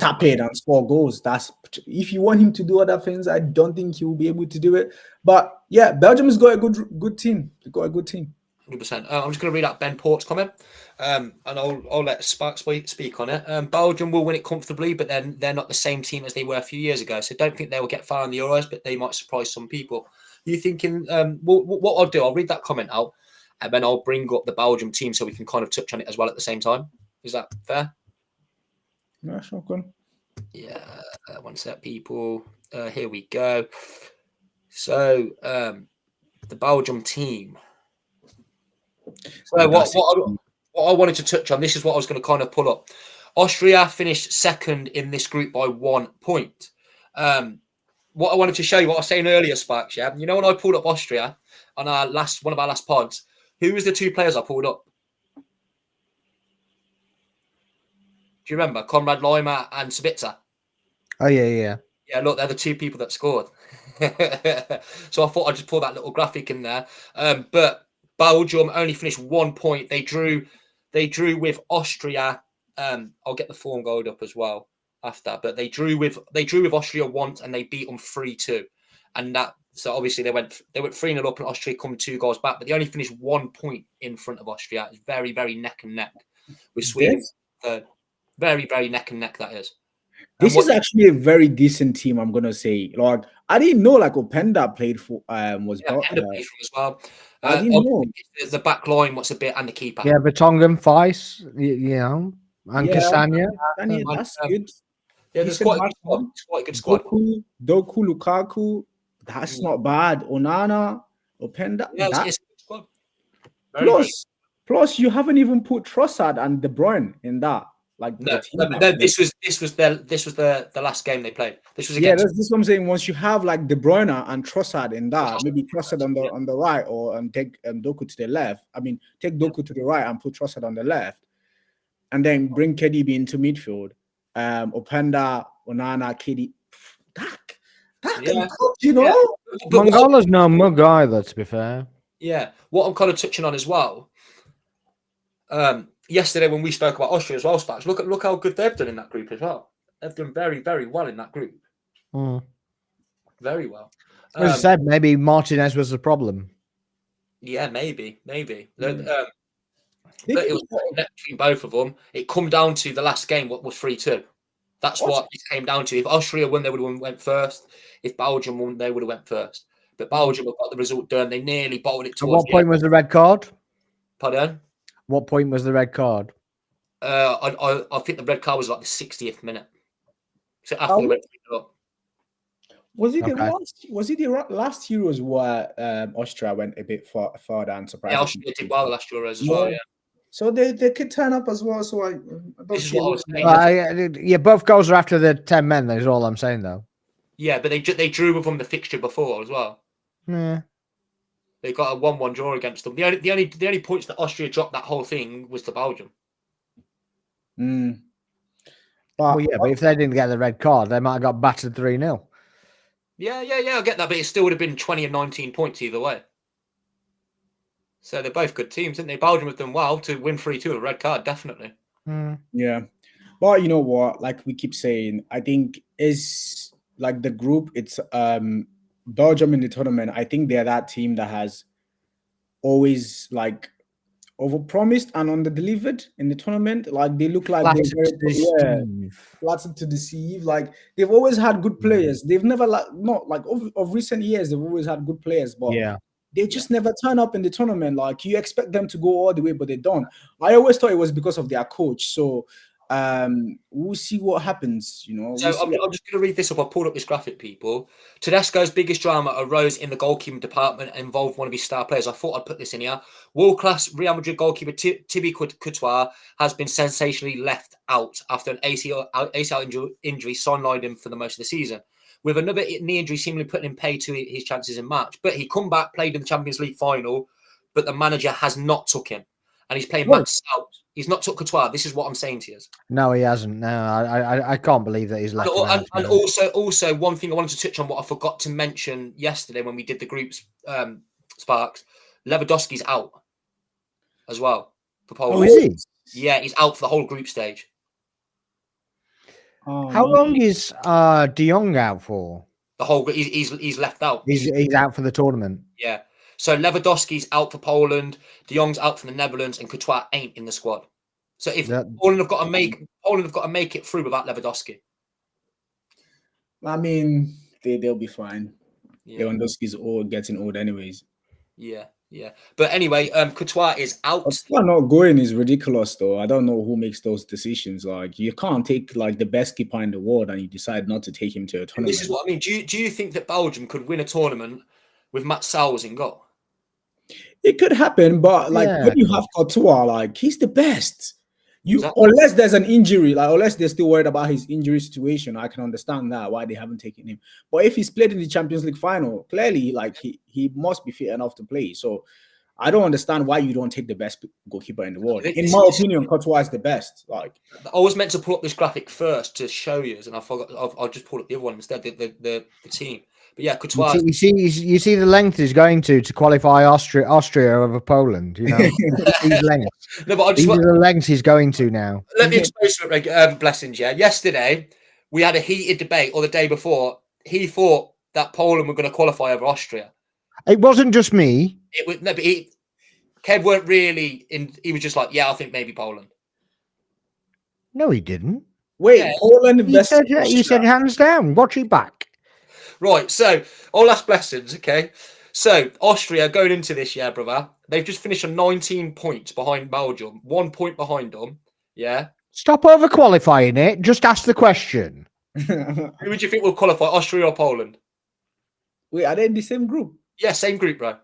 tap it and score goals. That's if you want him to do other things. I don't think he will be able to do it. But yeah, Belgium has got a good team. They got a good team.
100%. I'm just going to read out Ben Port's comment, and I'll let Sparks speak on it. Belgium will win it comfortably, but then they're not the same team as they were a few years ago. So don't think they will get far in the Euros, but they might surprise some people. You thinking? What I'll do, I'll read that comment out, and then I'll bring up the Belgium team so we can kind of touch on it as well at the same time. Is that fair?
Yeah, sure, good.
Yeah. One sec, people. Here we go. So the Belgium team. So what I wanted to touch on, this is what I was going to kind of pull up. Austria finished second in this group by 1 point. What I wanted to show you, what I was saying earlier, Sparks, yeah? You know when I pulled up Austria on one of our last pods, who was the two players I pulled up? Do you remember? Konrad Laimer and Sabitzer?
Oh, yeah.
Yeah, look, they're the two people that scored. So I thought I'd just pull that little graphic in there. But Belgium only finished 1 point. They drew with Austria. I'll get the form goal up as well after. But they drew with Austria once and they beat them 3-2. And that, so obviously they went 3-0 up and Austria come 2 goals back, but they only finished 1 point in front of Austria. It's very, very neck and neck with Sweden. Very, very neck and neck that is.
This is actually a very decent team, I'm gonna say. Like I didn't know like Openda played for
Openda played for as well.
I didn't know.
The back line, what's a bit, and the keeper.
Yeah, Vertonghen, Feist, and Cassania.
That's good.
Yeah, there's quite a good squad.
Doku, Lukaku, that's not bad. Onana, Openda.
Yeah, it's a good squad.
Plus, you haven't even put Trossard and De Bruyne in that. Like
this was the last game they played. This was against.
That's what I'm saying. Once you have like De Bruyne and Trossard in that, maybe Trossard on the right, or take Doku to the left. I mean, take Doku to the right and put Trossard on the left, and then bring KDB into midfield. Openda, Onana, KD. That can cook,
But Mangala's no mug either, to be fair.
Yeah, what I'm kind of touching on as well. Yesterday when we spoke about Austria as well, Sparks, look how good they've done in that group as well. They've done very, very well in that group. Very well.
As I said, maybe Martinez was the problem.
Yeah, maybe. But it was between both of them. It come down to the last game, what was 3-2. That's what it came down to. If Austria won, they would have went first. If Belgium won, they would have went first. But Belgium have got the result done. They nearly bottled it towards.
At what point was the red card?
Pardon?
What point was the red card?
I think the red card was like the 60th minute. So after they went up.
Was it the last Euros where Austria went a bit far down? Surprisingly,
yeah, Austria did well the last Euros as well. Yeah.
So they could turn up as well. So I don't
This is
see
what I was saying.
Yeah, both goals are after the 10 men. That is all I'm saying, though.
Yeah, but they drew with them the fixture before as well.
Yeah.
They got a 1-1 draw against them. The only points that Austria dropped that whole thing was to Belgium.
Mm.
Well, yeah, but if they didn't get the red card, they might have got battered 3-0.
Yeah, I get that, but it still would have been 20 and 19 points either way. So they're both good teams, aren't they? Belgium have done well to win 3-2, a red card, definitely.
Yeah. But you know what? Like we keep saying, I think is like the group, it's Belgium in the tournament. I think they're that team that has always like overpromised and under-delivered in the tournament. Like they look like they're very flattered to deceive. Like they've always had good players. They've never not like of recent years, they've always had good players, but they just never turn up in the tournament. Like you expect them to go all the way, but they don't. I always thought it was because of their coach. So we'll see what happens, you know.
So I'm just going to read this up. I pulled up this graphic, people. Tedesco's biggest drama arose in the goalkeeping department and involved one of his star players. I thought I'd put this in here. World-class Real Madrid goalkeeper Thibaut Courtois has been sensationally left out after an ACL injury sidelined him for the most of the season. With another knee injury seemingly putting in pay to his chances in March. But he come back, played in the Champions League final, but the manager has not took him. And he's playing Max out. He's not took Courtois. This is what I'm saying to you.
No, he hasn't. No, I can't believe that he's left.
And also one thing I wanted to touch on, what I forgot to mention yesterday when we did the groups, Sparks, Lewandowski's out as well for Poland.
Oh, is he?
Yeah, he's out for the whole group stage.
How long is De Jong out for?
The whole he's left out.
He's out for the tournament.
Yeah. So Lewandowski's out for Poland, De Jong's out for the Netherlands, and Courtois ain't in the squad. So if Poland have got to make it through without Lewandowski.
I mean, they'll be fine.
Yeah.
Lewandowski's getting old anyways.
Yeah. But anyway, Courtois is out.
Courtois not going is ridiculous, though. I don't know who makes those decisions. Like, you can't take like the best keeper in the world and you decide not to take him to a tournament.
This is what I mean. Do you think that Belgium could win a tournament with Matt Sowers in goal?
It could happen, but like when you have Courtois, like he's the best. Unless there's an injury, like unless they're still worried about his injury situation, I can understand that why they haven't taken him. But if he's played in the Champions League final, clearly, like he must be fit enough to play. So I don't understand why you don't take the best goalkeeper in the world. In my opinion, Courtois is the best. Like
I was meant to pull up this graphic first to show you, and I forgot. I'll just pull up the other one instead. The team. But yeah, Courtois.
You see the length he's going to qualify Austria over Poland. You know, these lengths.
No, but
these are the lengths he's going to now.
Let me expose it, Blessings. Yeah, yesterday we had a heated debate, or the day before. He thought that Poland were going to qualify over Austria.
It wasn't just me.
It was no, but Kev weren't really in. He was just like, yeah, I think maybe Poland.
No, he didn't.
Wait, Poland.
He said hands down. Watch it back.
Right, so all that's Blessings, okay? So Austria going into this year, brother, they've just finished on 19 points behind Belgium, 1 point behind them, yeah?
Stop over-qualifying it, just ask the question.
Who would you think will qualify, Austria or Poland?
Wait, are they in the same group?
Yeah, same group, bro.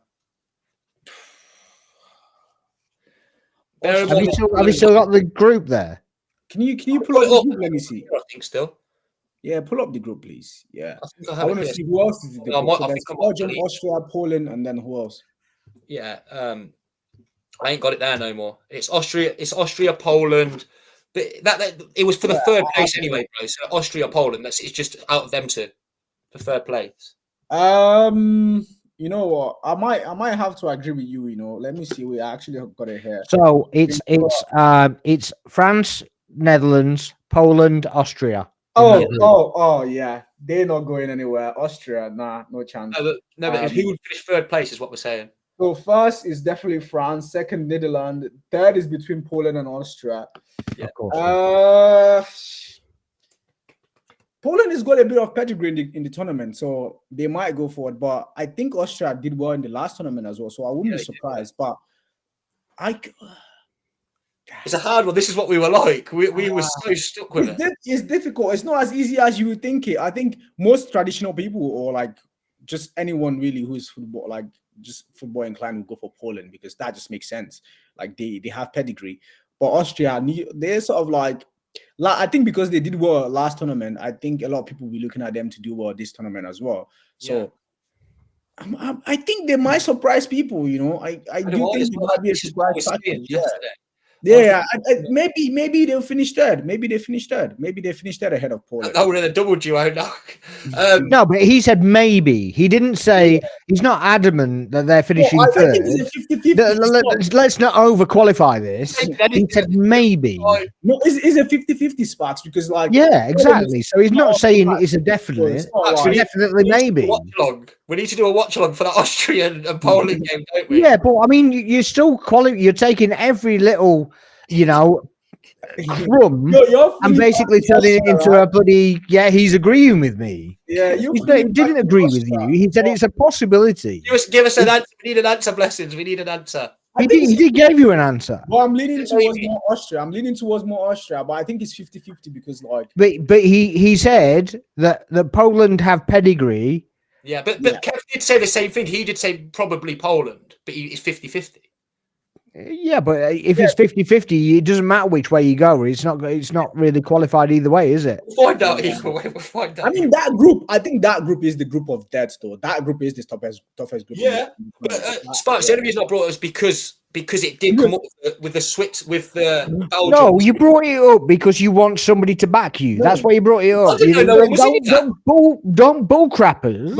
Have you still got the group there?
Can you pull up the group? Let me see.
I think still.
Yeah, pull up the group, please. Yeah,
I
want to see who else is in the group. So Belgium, Austria, Poland, and then who else?
Yeah, I ain't got it there no more. It's Austria, Poland, but that it was for the third place anyway, bro. So Austria, Poland. It's just out of them two for third place.
You know what? I might have to agree with you. You know, let me see. We actually got it here.
So it's France, Netherlands, Poland, Austria.
Oh, yeah. They're not going anywhere. Austria, nah, no chance.
No, but who would finish third place is what we're saying.
So first is definitely France, second Netherlands, third is between Poland and Austria.
Yeah,
of course.
Poland has got a bit of pedigree in the tournament, so they might go forward. But I think Austria did well in the last tournament as well, so I wouldn't be surprised. But
it's a hard one. This is what we were like. We were so stuck with
it. It's difficult. It's not as easy as you would think it. I think most traditional people or like just anyone really who's football, like just football inclined, will go for Poland because that just makes sense. Like they have pedigree. But Austria, they're sort of like I think because they did well last tournament, I think a lot of people will be looking at them to do well this tournament as well. So I think they might surprise people. You know, I do think it might be a surprise package. Yeah, maybe they'll finish third. Maybe they finish third. Maybe they finish third ahead of Poland.
That would have a double duo now.
No, but he said maybe. He didn't say he's not adamant that they're finishing third.
I think it's a 50-50.
Let's not overqualify this. He said maybe.
No, it's a 50-50 Sparks because like
exactly. So he's not saying it's a definite. It's definitely maybe.
We need to do a watch along for that Austrian and Poland game, don't we?
Yeah, but I mean, you're still you're taking every little, crumb and basically turning it into a bloody. Yeah, he's agreeing with me.
Yeah,
he didn't agree with you. He said it's a possibility.
Give us an answer. We need an answer, blessings. We need an answer.
He did give you an answer.
Well, I'm leaning towards more Austria. But I think it's 50-50 because like.
But he said that Poland have pedigree.
Yeah, but Kev did say the same thing. He did say probably Poland, but it's 50-50.
Yeah, but if it's 50-50, it doesn't matter which way you go. It's not really qualified either way, is it?
We'll find out either way. We'll find out.
I mean, that group. I think that group is the group of deaths, though. That group is the toughest group.
Yeah, but Sparks. The only reason I brought it was because it did come up with the switch with the Belgium.
No, you brought it up because you want somebody to back you. That's why you brought it up. Don't bull crappers.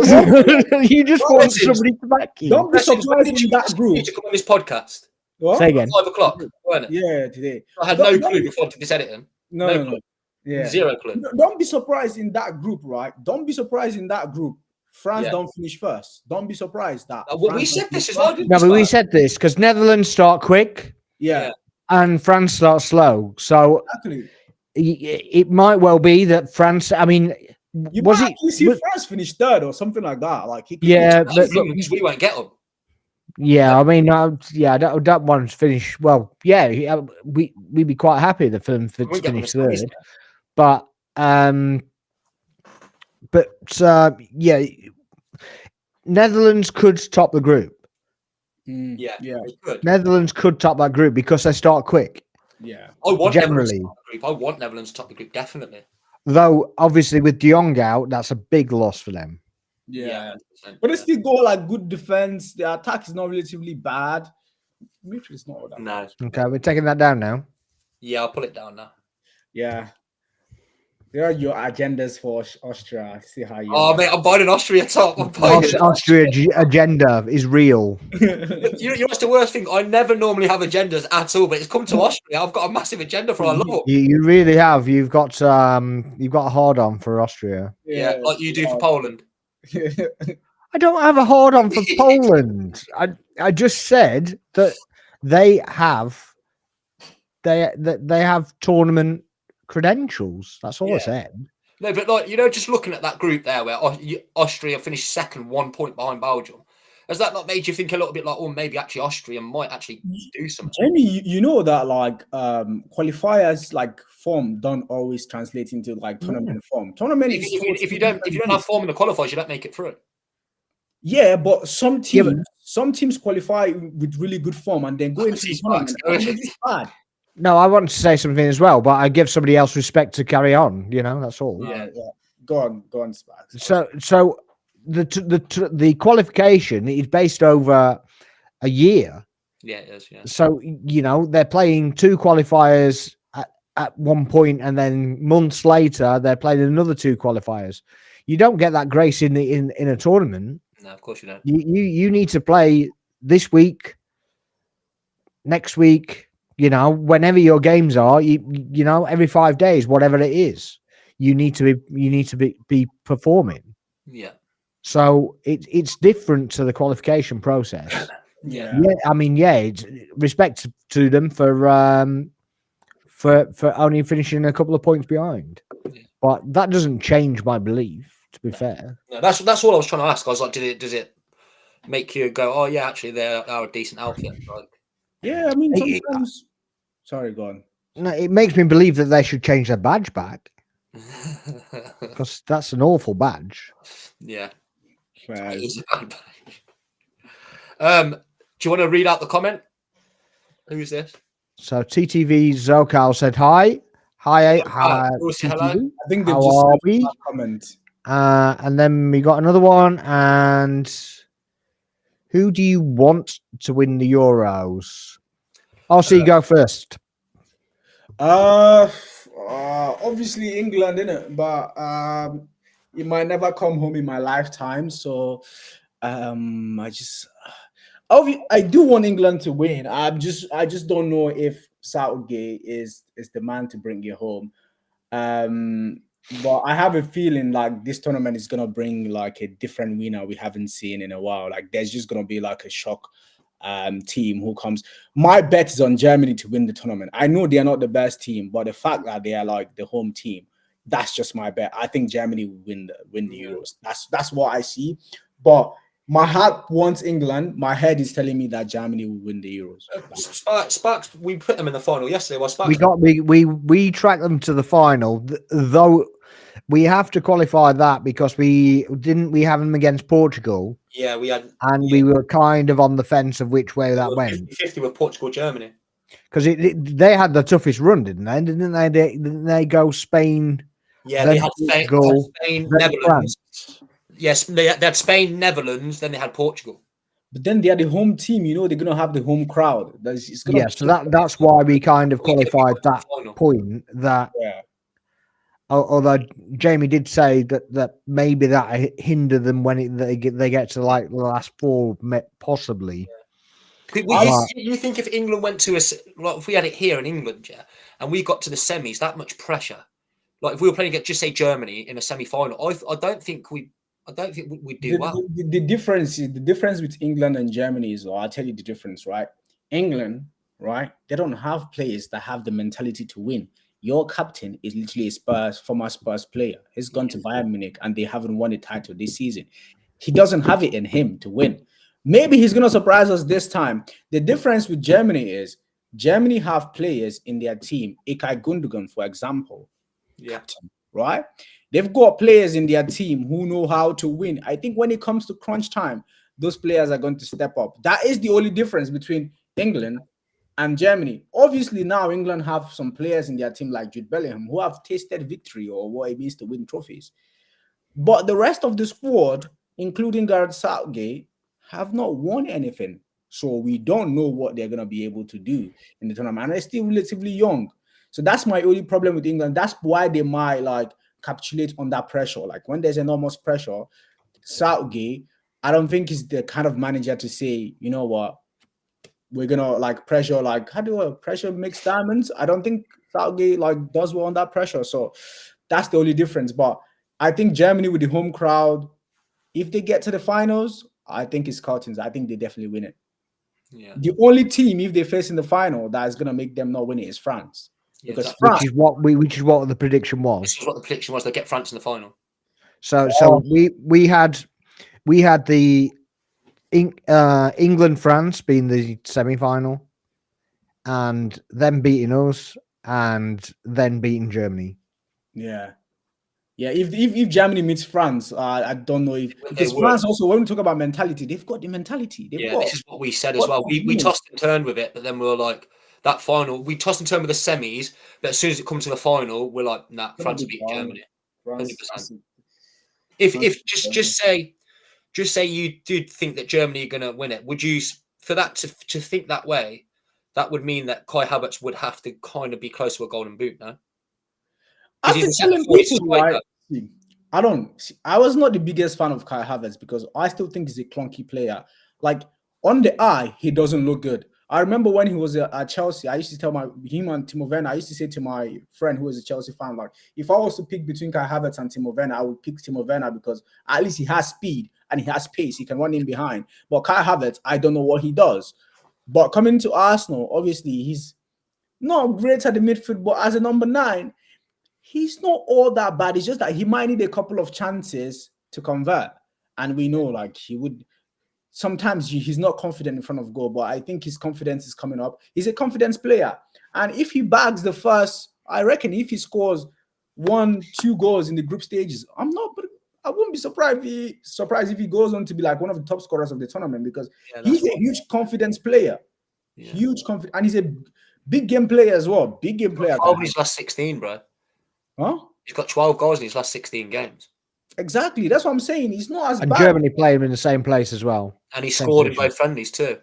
You just want somebody to back you.
Don't be surprised in that group.
To come on this podcast.
What?
Say again.
5 o'clock, weren't it?
Yeah, today.
I had no clue before I did this editing.
No. Yeah.
Zero clue.
Don't be surprised in that group, right? Don't be surprised in that group. France don't finish first. Don't be surprised that.
We said this as well.
No, but we said this because Netherlands start quick.
Yeah.
And France starts slow. So
exactly.
It might well be that France. I mean,
you might actually see France finish third or something like that. Like
but we won't get them.
Yeah, I mean, that one's finished. Well, yeah, we'd be quite happy if the film finished third, but Netherlands could top the group.
Yeah.
Netherlands could top that group because they start quick.
Yeah,
I want Netherlands
to top the group, definitely.
Though obviously with De Jong out, that's a big loss for them.
Yeah. But they still go like good defense. The attack is not relatively bad. Midfield is not that bad.
Okay, we're taking that down now.
Yeah, I'll pull it down now.
Yeah. There are your agendas for Austria. See how you.
Oh, mate, I'm buying an Austria top.
Austria agenda is real.
You know what's the worst thing? I never normally have agendas at all, but it's come to Austria. I've got a massive agenda for. I love it.
You really have. You've got a hard on for Austria.
Yeah, like you do for Poland.
I don't have a hard on for Poland. I just said that they have tournament credentials. That's all I said.
No, but just looking at that group there, where Austria finished second, 1 point behind Belgium, has that not made you think a little bit like, oh, maybe actually Austria might actually do something?
Jamie, you know that like qualifiers like form don't always translate into like tournament form. Tournament
if you don't have form in the qualifiers, you don't make it through.
Yeah, but some teams qualify with really good form and then go into the tournament. It's bad.
No, I want to say something as well, but I give somebody else respect to carry on. That's all.
Yeah. Go on, Sparks.
So the qualification is based over a year.
Yeah, it is. Yeah.
So they're playing 2 qualifiers at one point, and then months later they're playing another 2 qualifiers. You don't get that grace in a tournament.
No, of course you don't.
You need to play this week, next week. Whenever your games are, every 5 days, whatever it is, you need to be performing.
Yeah.
So it's different to the qualification process.
Yeah.
I mean, it's respect to them for only finishing a couple of points behind, but that doesn't change my belief. To be fair,
no, that's all I was trying to ask. I was like, does it make you go, oh yeah, actually they're a decent outfit? Like,
yeah, I mean sometimes. Sorry, go on.
No, it makes me believe that they should change their badge back because that's an awful badge.
Yeah.
Man.
It is a bad do you want to read out the comment? Who is this?
So TTV Zokal said hi. Hi,
We'll say hello.
TTV.
I think they've
How
just
are
sent
we?
that comment.
And then we got another one. And who do you want to win the Euros? I'll see you go first.
Obviously England, innit? But it might never come home in my lifetime. So I do want England to win. I just don't know if Southgate is the man to bring it home. But I have a feeling like this tournament is gonna bring like a different winner we haven't seen in a while. Like there's just gonna be like a shock team who comes. My bet is on Germany to win the tournament. I know they are not the best team, but the fact that they are like the home team, that's just my bet. I think Germany will win the Euros. That's what I see. But my heart wants England. My head is telling me that Germany will win the Euros.
Sparks, we put them in the final yesterday. Well, Sparks,
We tracked them to the final, though we have to qualify that because we have them against Portugal.
yeah, we had,
and we were kind of on the fence of which way that went
50 with Portugal, Germany,
because they had the toughest run, didn't they? Didn't they go Spain?
Yeah, they had Spain, Netherlands.
France.
Yes, they had Spain, Netherlands, then they had Portugal.
But then they are the home team. You know they're gonna have the home crowd.
So that's why we kind of qualified that point. That although Jamie did say that maybe that hindered them when they get to like the last four, possibly.
You think if England went to if we had it here in England, and we got to the semis, that much pressure, like if we were playing against, just say, Germany in a semi-final, I don't think we'd do well.
The difference with England and Germany is, I'll tell you the difference, right? England, right? They don't have players that have the mentality to win. Your captain is literally a former Spurs player. He's gone to Bayern Munich and they haven't won a title this season. He doesn't have it in him to win. Maybe he's going to surprise us this time. The difference with Germany is Germany have players in their team. Ilkay Gundogan, for example, captain, right? They've got players in their team who know how to win. I think when it comes to crunch time, those players are going to step up. That is the only difference between England and Germany. Obviously, now England have some players in their team like Jude Bellingham who have tasted victory or what it means to win trophies. But the rest of the squad, including Gareth Southgate, have not won anything. So we don't know what they're going to be able to do in the tournament. And they're still relatively young. So that's my only problem with England. That's why they might capitulate under pressure. Like when there's enormous pressure, Southgate, I don't think he's the kind of manager to say, you know what, we're gonna pressure, how do pressure makes diamonds? I don't think Southgate does well under pressure. So that's the only difference. But I think Germany with the home crowd, if they get to the finals, I think it's curtains. I think they definitely win it.
Yeah.
The only team, if they face in the final, that is gonna make them not win it is France. Because
France, which is what the prediction was.
This is what the prediction was. They get France in the final.
So we had the England France being the semi-final, and then beating us, and then beating Germany.
Yeah. If Germany meets France, I don't know because France also, when we talk about mentality, they've got the mentality.
This is what we said as well. We tossed and turned with it, but then we were like, that final, we tossed and turned with the semis, but as soon as it comes to the final, we're like, nah, France beat Germany, 100%. If just say you did think that Germany are going to win it, would you, for that to think that way, that would mean that Kai Havertz would have to kind of be close to a golden boot, no?
I've been telling people, right? I was not the biggest fan of Kai Havertz because I still think he's a clunky player. Like on the eye, he doesn't look good. I remember when he was at Chelsea, I used to tell him and Timo Werner, I used to say to my friend who was a Chelsea fan, like, if I was to pick between Kai Havertz and Timo Werner, I would pick Timo Werner because at least he has speed and he has pace. He can run in behind. But Kai Havertz, I don't know what he does. But coming to Arsenal, obviously, he's not great at the midfield, but as a number 9, he's not all that bad. It's just that he might need a couple of chances to convert. And we know, he would... Sometimes he's not confident in front of goal, but I think his confidence is coming up. He's a confidence player. And if he bags the first, I reckon if he scores 1-2 goals in the group stages, I I wouldn't be surprised if he goes on to be like one of the top scorers of the tournament because he's a huge confidence player.
Yeah.
Huge confidence, and he's a big game player as well. Big game player.
12 in his last 16, bro.
Huh?
He's got 12 goals in his last 16 games.
Exactly. That's what I'm saying. He's not as
And
bad.
Germany played him in the same place as well.
And he
Same
scored in
position.
both friendlies too.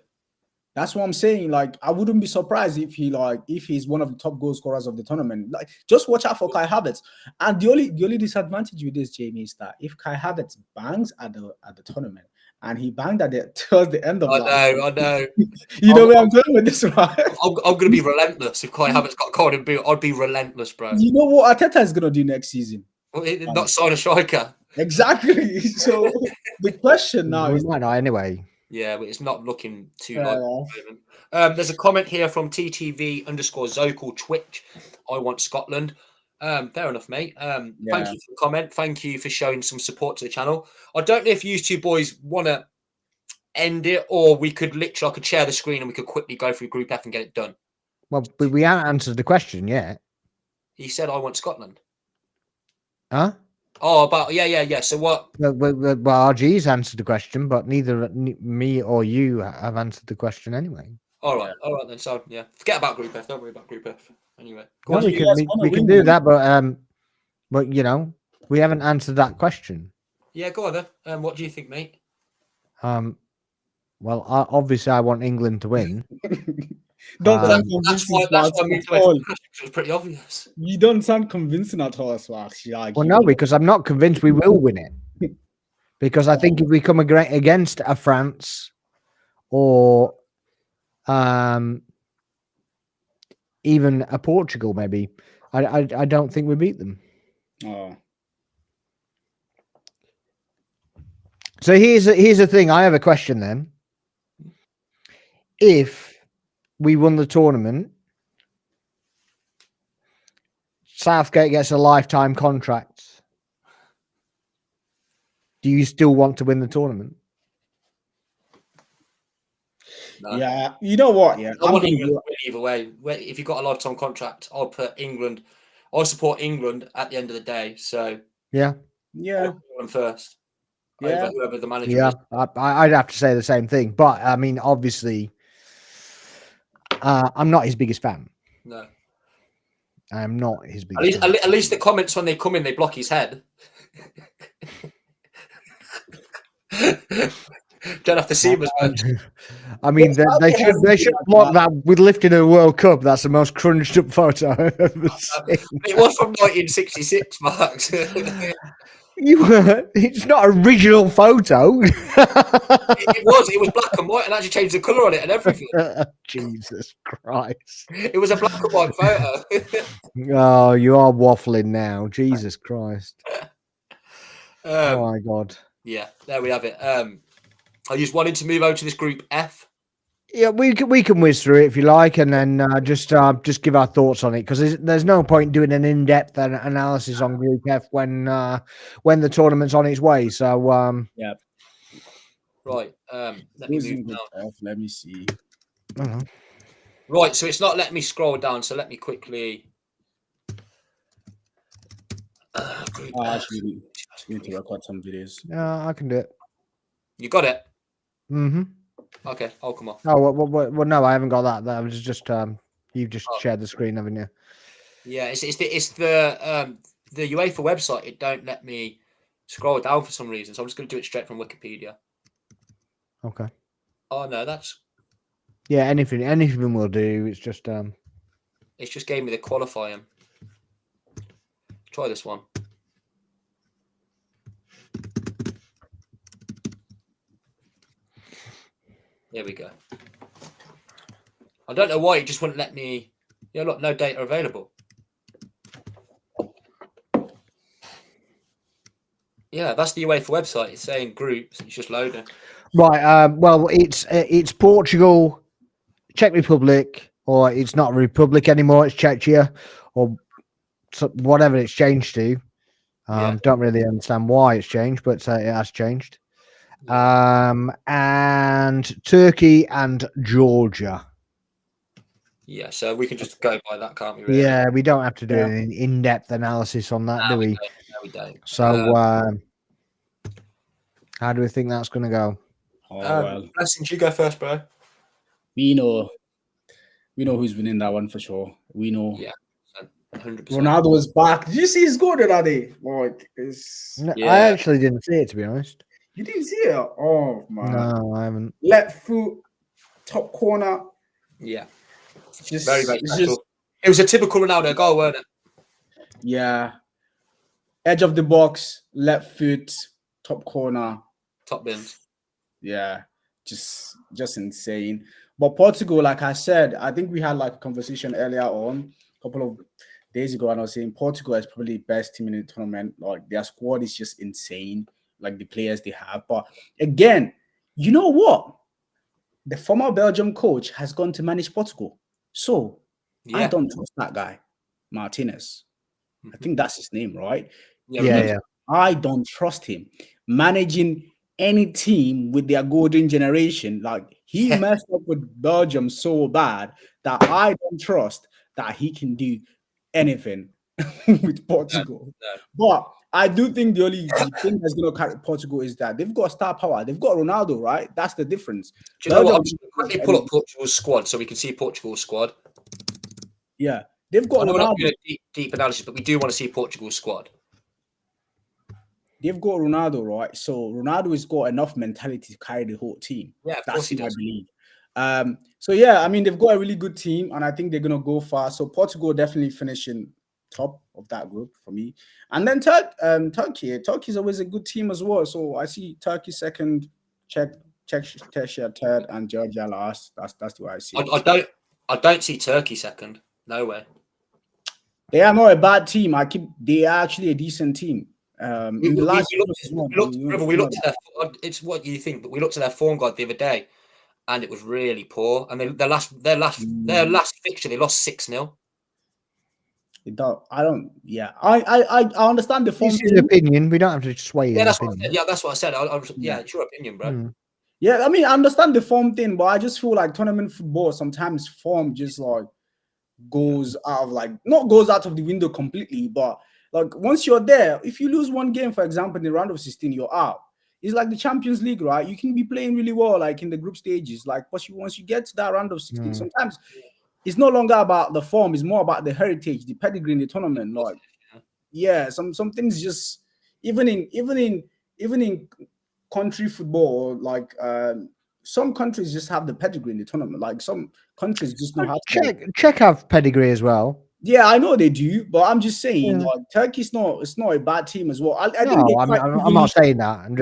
That's what I'm saying. Like, I wouldn't be surprised if he's one of the top goal scorers of the tournament. Like, just watch out for Kai Havertz. And the only disadvantage with this, Jamie, is that if Kai Havertz bangs at the tournament and he banged towards the end of
I know.
you know where I'm going with this, right?
I'm going to be relentless if Kai Havertz got golden boot. I'd be relentless, bro.
You know what Arteta is gonna do next season?
Not sign a striker.
Exactly. So the question now
We
is,
might not anyway.
Yeah, but it's not looking too likely. There's a comment here from TTV_Zocal Twitch. I want Scotland. Fair enough, mate. Thank you for the comment. Thank you for showing some support to the channel. I don't know if you two boys want to end it, or we could literally, I could share the screen and we could quickly go through Group F and get it done.
Well, but we haven't answered the question yet.
He said, I want Scotland.
Huh?
Oh, but yeah. So what?
Well, RG's answered the question, but neither me or you have answered the question anyway.
All right then. So yeah, forget about Group F. Don't worry about Group F. Anyway,
no, we can do that, but you know, we haven't answered that question.
Yeah, go on then. What do you think, mate?
Well, obviously, I want England to win.
Don't sound
that's
convincing.
why it was pretty obvious.
You don't sound convincing at all, Swax.
Well, no, because I'm not convinced we will win it. Because I think if we come against a France or even a Portugal, maybe I don't think we beat them.
Oh.
So here's the thing. I have a question then. If we won the tournament, Southgate gets a lifetime contract. Do you still want to win the tournament?
No.
Yeah, you know what? Yeah,
I want England to win either way. If you've got a lifetime contract, I'll put England. I'll support England at the end of the day. So
yeah,
England first.
Yeah,
whoever the manager is.
I'd have to say the same thing. But I mean, obviously, I'm not his biggest fan.
No,
I'm not his biggest.
At least the comments when they come in, they block his head. Don't have to see him as much.
I mean, they should block that with lifting a World Cup. That's the most crunched up photo I've ever seen.
It was from 1966, Marks.
It's not original photo.
It was black and white and actually changed the colour on it and everything.
Jesus Christ.
It was a black and white photo.
Oh, you are waffling now. Jesus Christ. Oh my God.
Yeah, there we have it. I just wanted to move over to this Group F.
Yeah, we can whiz through it if you like, and then just give our thoughts on it, because there's no point doing an in-depth analysis on Group F when the tournament's on its way. So
yeah,
right. Let me move down.
Let me see.
Right, so it's not letting me scroll down. So let me quickly.
Actually, need to record some videos.
Yeah, I can do it.
You got it.
Mm-hmm.
Okay, I'll come off.
Oh, well, no, I haven't got that. That was just you've just shared the screen, haven't you?
Yeah, it's the UEFA website. It don't let me scroll down for some reason, so I'm just going to do it straight from Wikipedia.
Okay.
Oh no, that's
anything will do. It's just
It's just gave me the qualifying. Try this one. There we go. I don't know why it just wouldn't let me. Yeah, look, no data available. Yeah, that's the UEFA website. It's saying groups. It's just loading.
Right. Well, it's Portugal, Czech Republic, or it's not a republic anymore. It's Czechia, or whatever it's changed to. Don't really understand why it's changed, but it has changed. And Turkey and Georgia.
Yeah, so we can just go by that, can't we? Really?
Yeah, we don't have to do an in-depth analysis on that, do we?
No, we don't.
So, How do we think that's going to go?
Oh well,
Blessings, you go first, bro.
we know who's winning that one for sure. We know.
Yeah, 100%.
Ronaldo was back. Did you see his goal the other day? Like, it's
I
Yeah.
actually didn't see it, to be honest.
you didn't see it. Oh man,
No, I haven't.
left foot, top corner.
Yeah,
Just
very, very
it's
special.
just
It was a typical Ronaldo goal, weren't it?
yeah, edge of the box, left foot, top corner.
Top bins.
Yeah, just insane. But Portugal, like I said, I think we had like a conversation earlier on a couple of days ago, and I was saying Portugal is probably the best team in the tournament. Like their squad is just insane, like the players they have. But again, you know what? The former Belgium coach has gone to manage Portugal. So I
Yeah.
don't trust that guy, Martinez. I think that's his name, right?
Yeah.
I don't trust him managing any team with their golden generation. Like he
Yeah.
messed up with Belgium so bad that I don't trust that he can do anything with Portugal.
No.
But I do think the thing that's going to carry Portugal is that they've got star power. They've got Ronaldo, right? That's the difference.
Do you know what?
Belgium
I'm just going to quickly pull up Portugal's squad so we can see Portugal's squad.
Yeah, they've got
I know we're not
Ronaldo.
doing a deep analysis, but we do want to see Portugal's squad.
They've got Ronaldo, right? So Ronaldo has got enough mentality to carry the whole team.
Yeah, of
That's
course he
what I
does.
believe. So yeah, I mean they've got a really good team, and I think they're gonna go far. So Portugal definitely finishing top of that group for me. And then Turkey. Turkey's always a good team as well. So I see Turkey second, Czechia third, and Georgia last. That's the way I see it.
I don't see Turkey second. No way.
They are not a bad team. They are actually a decent team.
We
In the last
looked at their. It's what you think, but we looked at their form guide the other day, and it was really poor. And their last fixture, they lost 6-0.
I don't. Yeah, I understand the form.
This is an opinion. We don't have to sway
Yeah,
his
that's what I
opinion.
said. Yeah, that's what I said. Yeah, it's your opinion, bro.
Yeah, I mean, I understand the form thing, but I just feel like tournament football sometimes form just like goes out of not goes out of the window completely, but like once you're there, if you lose one game, for example, in the round of 16, you're out. It's like the Champions League, right? You can be playing really well, like in the group stages, like but once you get to that round of 16, sometimes it's no longer about the form, it's more about the heritage, the pedigree in the tournament. Like, yeah, some things just even in country football, like some countries just have the pedigree in the tournament. Like some countries just know how to
Czech have pedigree as well.
Yeah, I know they do, but I'm just saying, like Turkey's it's not a bad team as well. I think
I'm not saying that. I'm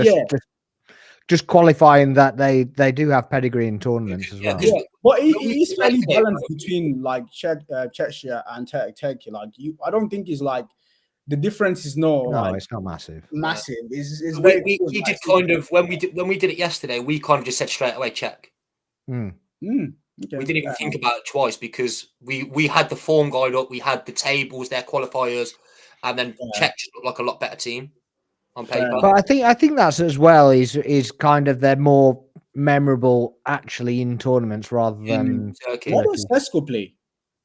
just qualifying that they do have pedigree in tournaments as well.
Yeah, but it is fairly balanced between like Czechia and Turkey. Like I don't think it's like the difference is
it's not massive.
Massive. It's
we
very.
Did kind of when we did it yesterday. We kind of just said straight away Czech.
Okay.
We didn't even think about it twice because we had the form guide up, we had the tables, their qualifiers, and then Czech just looked like a lot better team on paper.
But I think that's as well is kind of they're more memorable actually in tournaments rather than
Turkey.
What does Sesko play?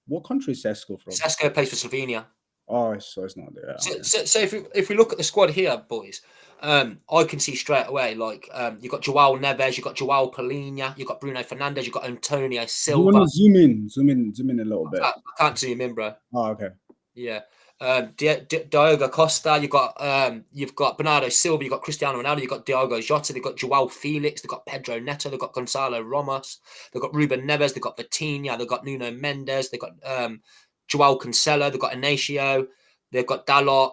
What country is Sesko from?
Sesko plays for Slovenia.
Oh, so it's not there.
So if we look at the squad here, boys, I can see straight away like you've got Joao Neves, you've got Joao Palhinha, you've got Bruno Fernandes, you've got Antonio Silva.
You want to zoom in a little bit.
I can't zoom in, bro.
Oh, okay.
Yeah. Diogo Costa, you've got Bernardo Silva, you've got Cristiano Ronaldo, you've got Diogo Jota, they've got Joao Felix, they've got Pedro Neto, they've got Gonzalo Ramos, they've got Ruben Neves, they've got Vitinha, they've got Nuno Mendes, they've got Joao Cancelo, they've got Inacio, they've got Dalot.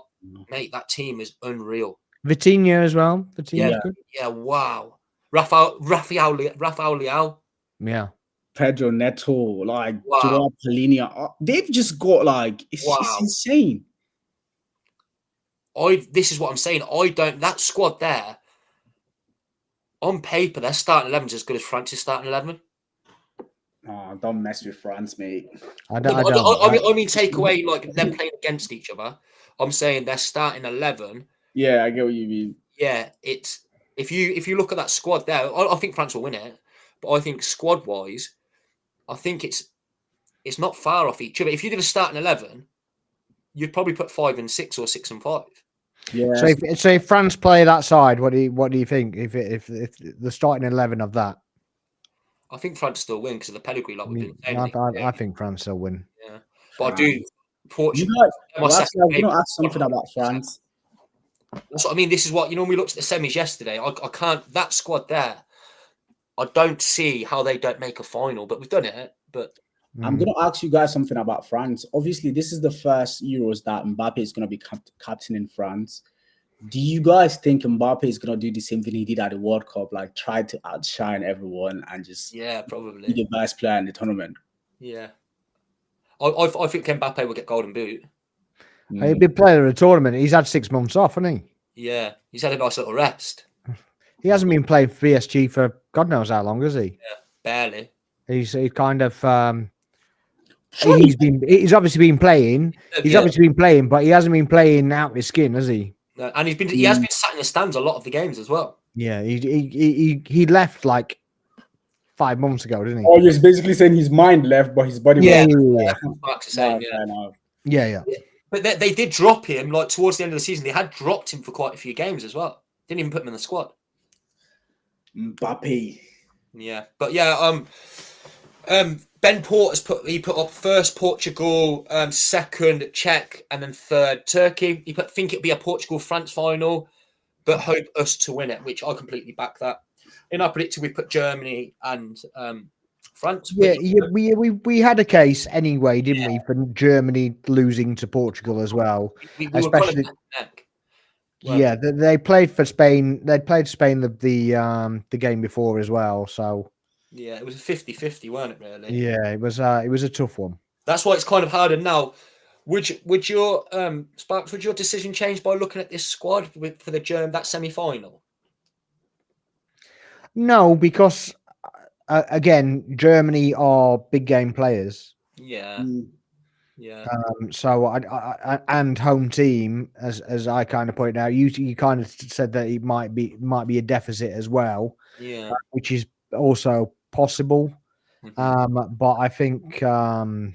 Mate, that team is unreal.
Vitinha as well.
Yeah, wow. Rafael Leao.
Yeah.
Pedro Neto, like Joao Palhinha, they've just got it's just insane.
This is what I'm saying. That squad there, on paper, their starting 11 is as good as France's starting 11.
Oh, don't mess with France, mate.
I
mean, take away like them playing against each other. I'm saying their starting 11.
Yeah, I get what you mean.
Yeah, it's if you look at that squad there, I think France will win it. But I think squad wise, I think it's not far off each other. If you did a starting 11, you'd probably put 5 and 6 or 6 and 5.
Yeah.
So if France play that side, what do you think? If the starting 11 of that,
I think France still win because of the pedigree, like we've been saying.
I think France will win.
Yeah, but I do
You
Portugal.
guys,
My
well,
second
actually, I was going to
favourite,
ask something about
100%.
France.
That's what I mean. This is what when we looked at the semis yesterday. I can't that squad there. I don't see how they don't make a final, but we've done it. But
I'm going to ask you guys something about France. Obviously, this is the first Euros that Mbappe is going to be captain in France. Do you guys think Mbappe is going to do the same thing he did at the World Cup, like try to outshine everyone and just
yeah,
be
probably.
the best player in the tournament?
Yeah, I think Mbappe will get Golden Boot.
He'd be player of the tournament. He's had 6 months off, hasn't he?
Yeah, he's had a nice little rest.
He hasn't been playing for PSG for God knows how long, has he?
Yeah, barely.
He kind of
Surely,
he's obviously been playing. He's
Yeah.
obviously been playing, but he hasn't been playing out of his skin, has he?
No, and he has been sat in the stands a lot of the games as well.
Yeah, he left like 5 months ago, didn't he?
oh, you're basically saying his mind left, but his body
Yeah,
was.
Mark's the same,
Fair
yeah.
enough.
yeah.
But they did drop him like towards the end of the season. They had dropped him for quite a few games as well. Didn't even put him in the squad.
Mbappe.
Yeah, but yeah, Ben Port put up first Portugal, second Czech, and then third Turkey. Think it'd be a Portugal-France final, but hope us to win it, which I completely back that. In our predictor, we put Germany and France.
Yeah, we had a case anyway, didn't we, for Germany losing to Portugal as well.
We were
Especially,
kind of neck.
yeah, they played for Spain. They'd played Spain the game before as well. So
yeah, it was a 50-50, weren't it? Really?
yeah, it was a tough one.
That's why it's kind of harder now. Would your Sparks? Would your decision change by looking at this squad for that semi-final?
No, because again, Germany are big game players.
Yeah, yeah,
So I and home team, as I kind of pointed out, you kind of said that it might be a deficit as well,
yeah.
which is also possible.
Mhm.
But I think I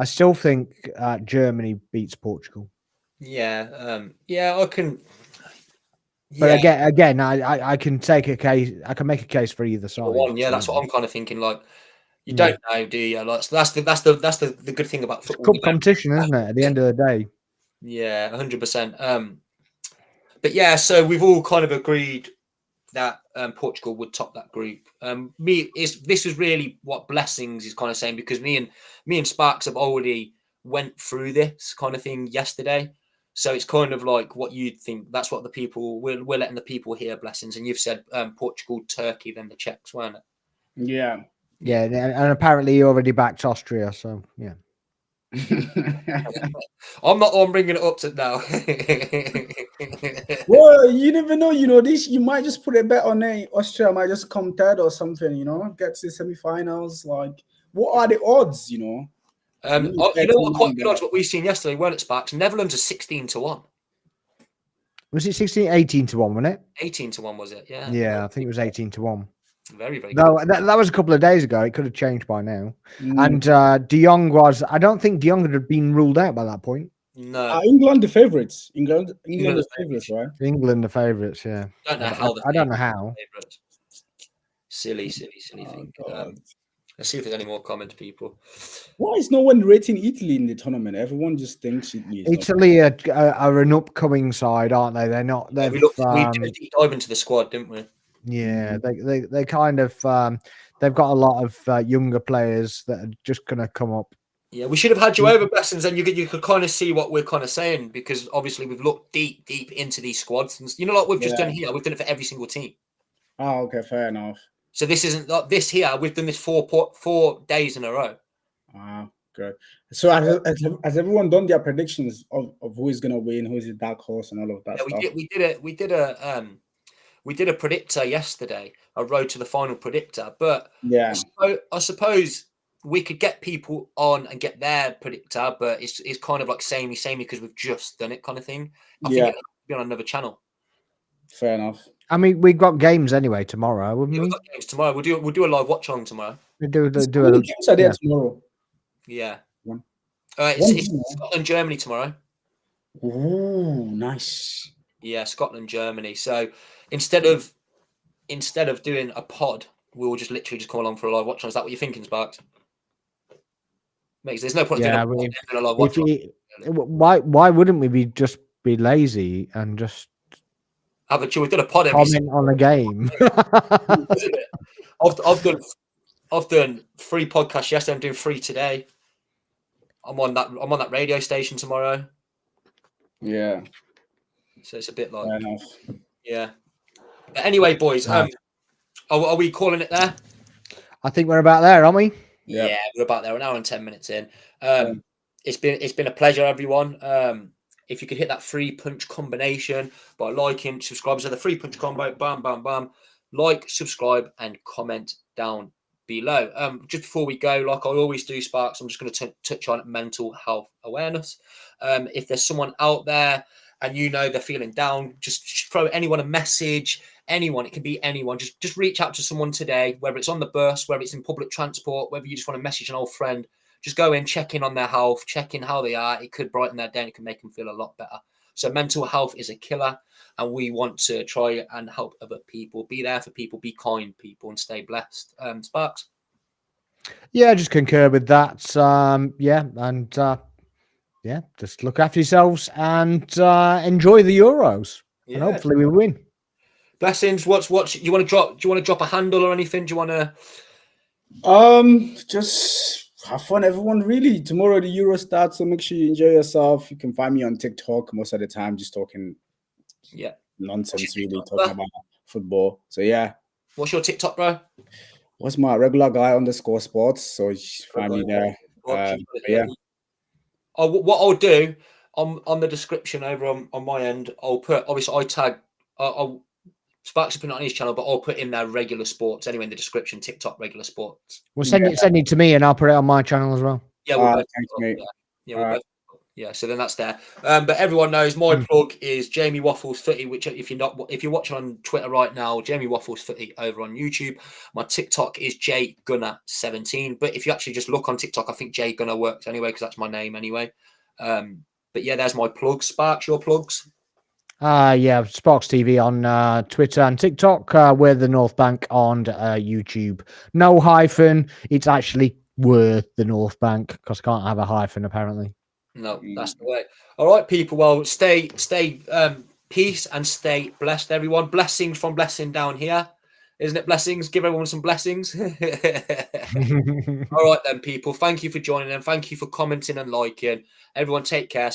still think Germany beats Portugal.
Yeah, yeah. I can.
But
Yeah,
again, I can take a case. I can make a case for either side.
one. Yeah, that's what I'm kind of thinking. Like, you
Yeah.
don't know, do you? Like, so that's the good thing about
It's
football.
cup competition, isn't it? At the end of the day.
Yeah, 100%. But yeah, so we've all kind of agreed that Portugal would top that group. This was really what Blessings is kind of saying, because me and Sparks have already went through this kind of thing yesterday. So it's kind of like what you'd think. That's what the people we're letting the people hear, Blessings, and you've said Portugal, Turkey, then the Czechs, weren't it?
Yeah.
Yeah, and apparently he already backed Austria. So yeah.
I'm not on bringing it up to now.
Well, you never know. This you might just put a bet on it. Austria might just come third or something. Get to the semi-finals. Like, what are the odds?
You know what? Quite good odds. What we've seen yesterday, weren't it, Sparks? Netherlands are 16-1.
Was it 18-1, wasn't it?
18-1, was it? Yeah.
Yeah, I think it was 18-1.
Very, very
No,
good.
that was a couple of days ago. It could have changed by now. And De Jong I don't think De Jong had been ruled out by that point.
No.
England the favourites. England the favourites, right?
England the favourites, yeah.
I don't know how.
I don't know how.
Silly thing. Let's see if there's any more comments, people.
Why is no one rating Italy in the tournament? Everyone just thinks
Italy are an upcoming side, aren't they? They're not.
We did a deep dive into the squad, didn't we?
Yeah, they kind of they've got a lot of younger players that are just going to come up.
Yeah, we should have had you over, Blessings, and you could kind of see what we're kind of saying, because obviously we've looked deep into these squads, and like we've just done here. We've done it for every single team.
Oh, okay, fair enough.
So this isn't like this here. We've done this 4 days in a row.
Ah, good. So has everyone done their predictions of who is going to win, who is the dark horse, and all of that stuff?
We did a predictor yesterday, a road to the final predictor. But
yeah,
I suppose we could get people on and get their predictor, but it's kind of like samey because we've just done it, kind of thing. I think it could be on another channel.
Fair enough.
I mean, we've got games anyway tomorrow, wouldn't we?
We've got games tomorrow. We'll do a live watch along tomorrow.
We do
games are there tomorrow.
Yeah.
One.
It's Scotland, Germany tomorrow.
Ooh, nice.
Yeah, Scotland, Germany. So instead of doing a pod, we'll just literally just come along for a live watch on. Is that what you're thinking, Sparks? Makes there's no point
Yeah,
doing a live
if
watch on.
why wouldn't we just be lazy and just
Have a chill. We've done a pod every
comment on a game?
isn't it? I've done 3 podcasts yesterday. I'm doing 3 today. I'm on that radio station tomorrow.
Yeah.
So it's a bit like,
Fair enough.
yeah. But anyway, boys,
Right.
are we calling it there?
I think we're about there, aren't we?
Yep.
Yeah, we're about there. An hour and 10 minutes in.
Yeah.
It's been a pleasure, everyone. If you could hit that 3-punch combination by liking, subscribe. So the 3-punch combo, bam, bam, bam. Like, subscribe, and comment down below. Just before we go, like I always do, Sparks, I'm just going to touch on mental health awareness. If there's someone out there and you know they're feeling down, just throw anyone a message. Anyone, it can be anyone. Just reach out to someone today, whether it's on the bus, whether it's in public transport, whether you just want to message an old friend. Just go in, check in on their health, check in how they are. It could brighten their day and it can make them feel a lot better. So mental health is a killer, and we want to try and help other people. Be there for people, be kind people, and stay blessed. Sparks?
Yeah, just concur with that. Yeah, and yeah, just look after yourselves and enjoy the Euros.
Yeah.
And hopefully we win.
Blessings. What's you want to drop? Do you want to drop a handle or anything? Do you want to?
Just have fun, everyone. Really, tomorrow the Euro starts, so make sure you enjoy yourself. You can find me on TikTok most of the time, just talking nonsense, really talking about football. So yeah.
What's your TikTok, bro?
What's my regular guy _ sports? So you find me there. Yeah.
What I'll do on the description over on my end, I'll put, obviously I tag I'll Sparks will put it on his channel, but I'll put in there regular sports anyway in the description. TikTok regular sports.
Well, send it to me, and I'll put it on my channel as well.
Yeah, we'll
thanks, mate.
Yeah, so then that's there. But everyone knows my plug is Jamie Waffles Footy, which if you're watching on Twitter right now, Jamie Waffles Footy over on YouTube. My TikTok is jgunner17. But if you actually just look on TikTok, I think J Gunner works anyway, because that's my name anyway. But yeah, there's my plugs. Sparks, your plugs.
Yeah, Sparks TV on Twitter and TikTok. We're the North Bank on YouTube. No hyphen. It's actually worth the North Bank because I can't have a hyphen apparently.
No, that's the way. All right, people. Well, stay peace and stay blessed, everyone. Blessings from Blessing down here, isn't it? Blessings. Give everyone some blessings. All right then, people. Thank you for joining and thank you for commenting and liking. Everyone, take care.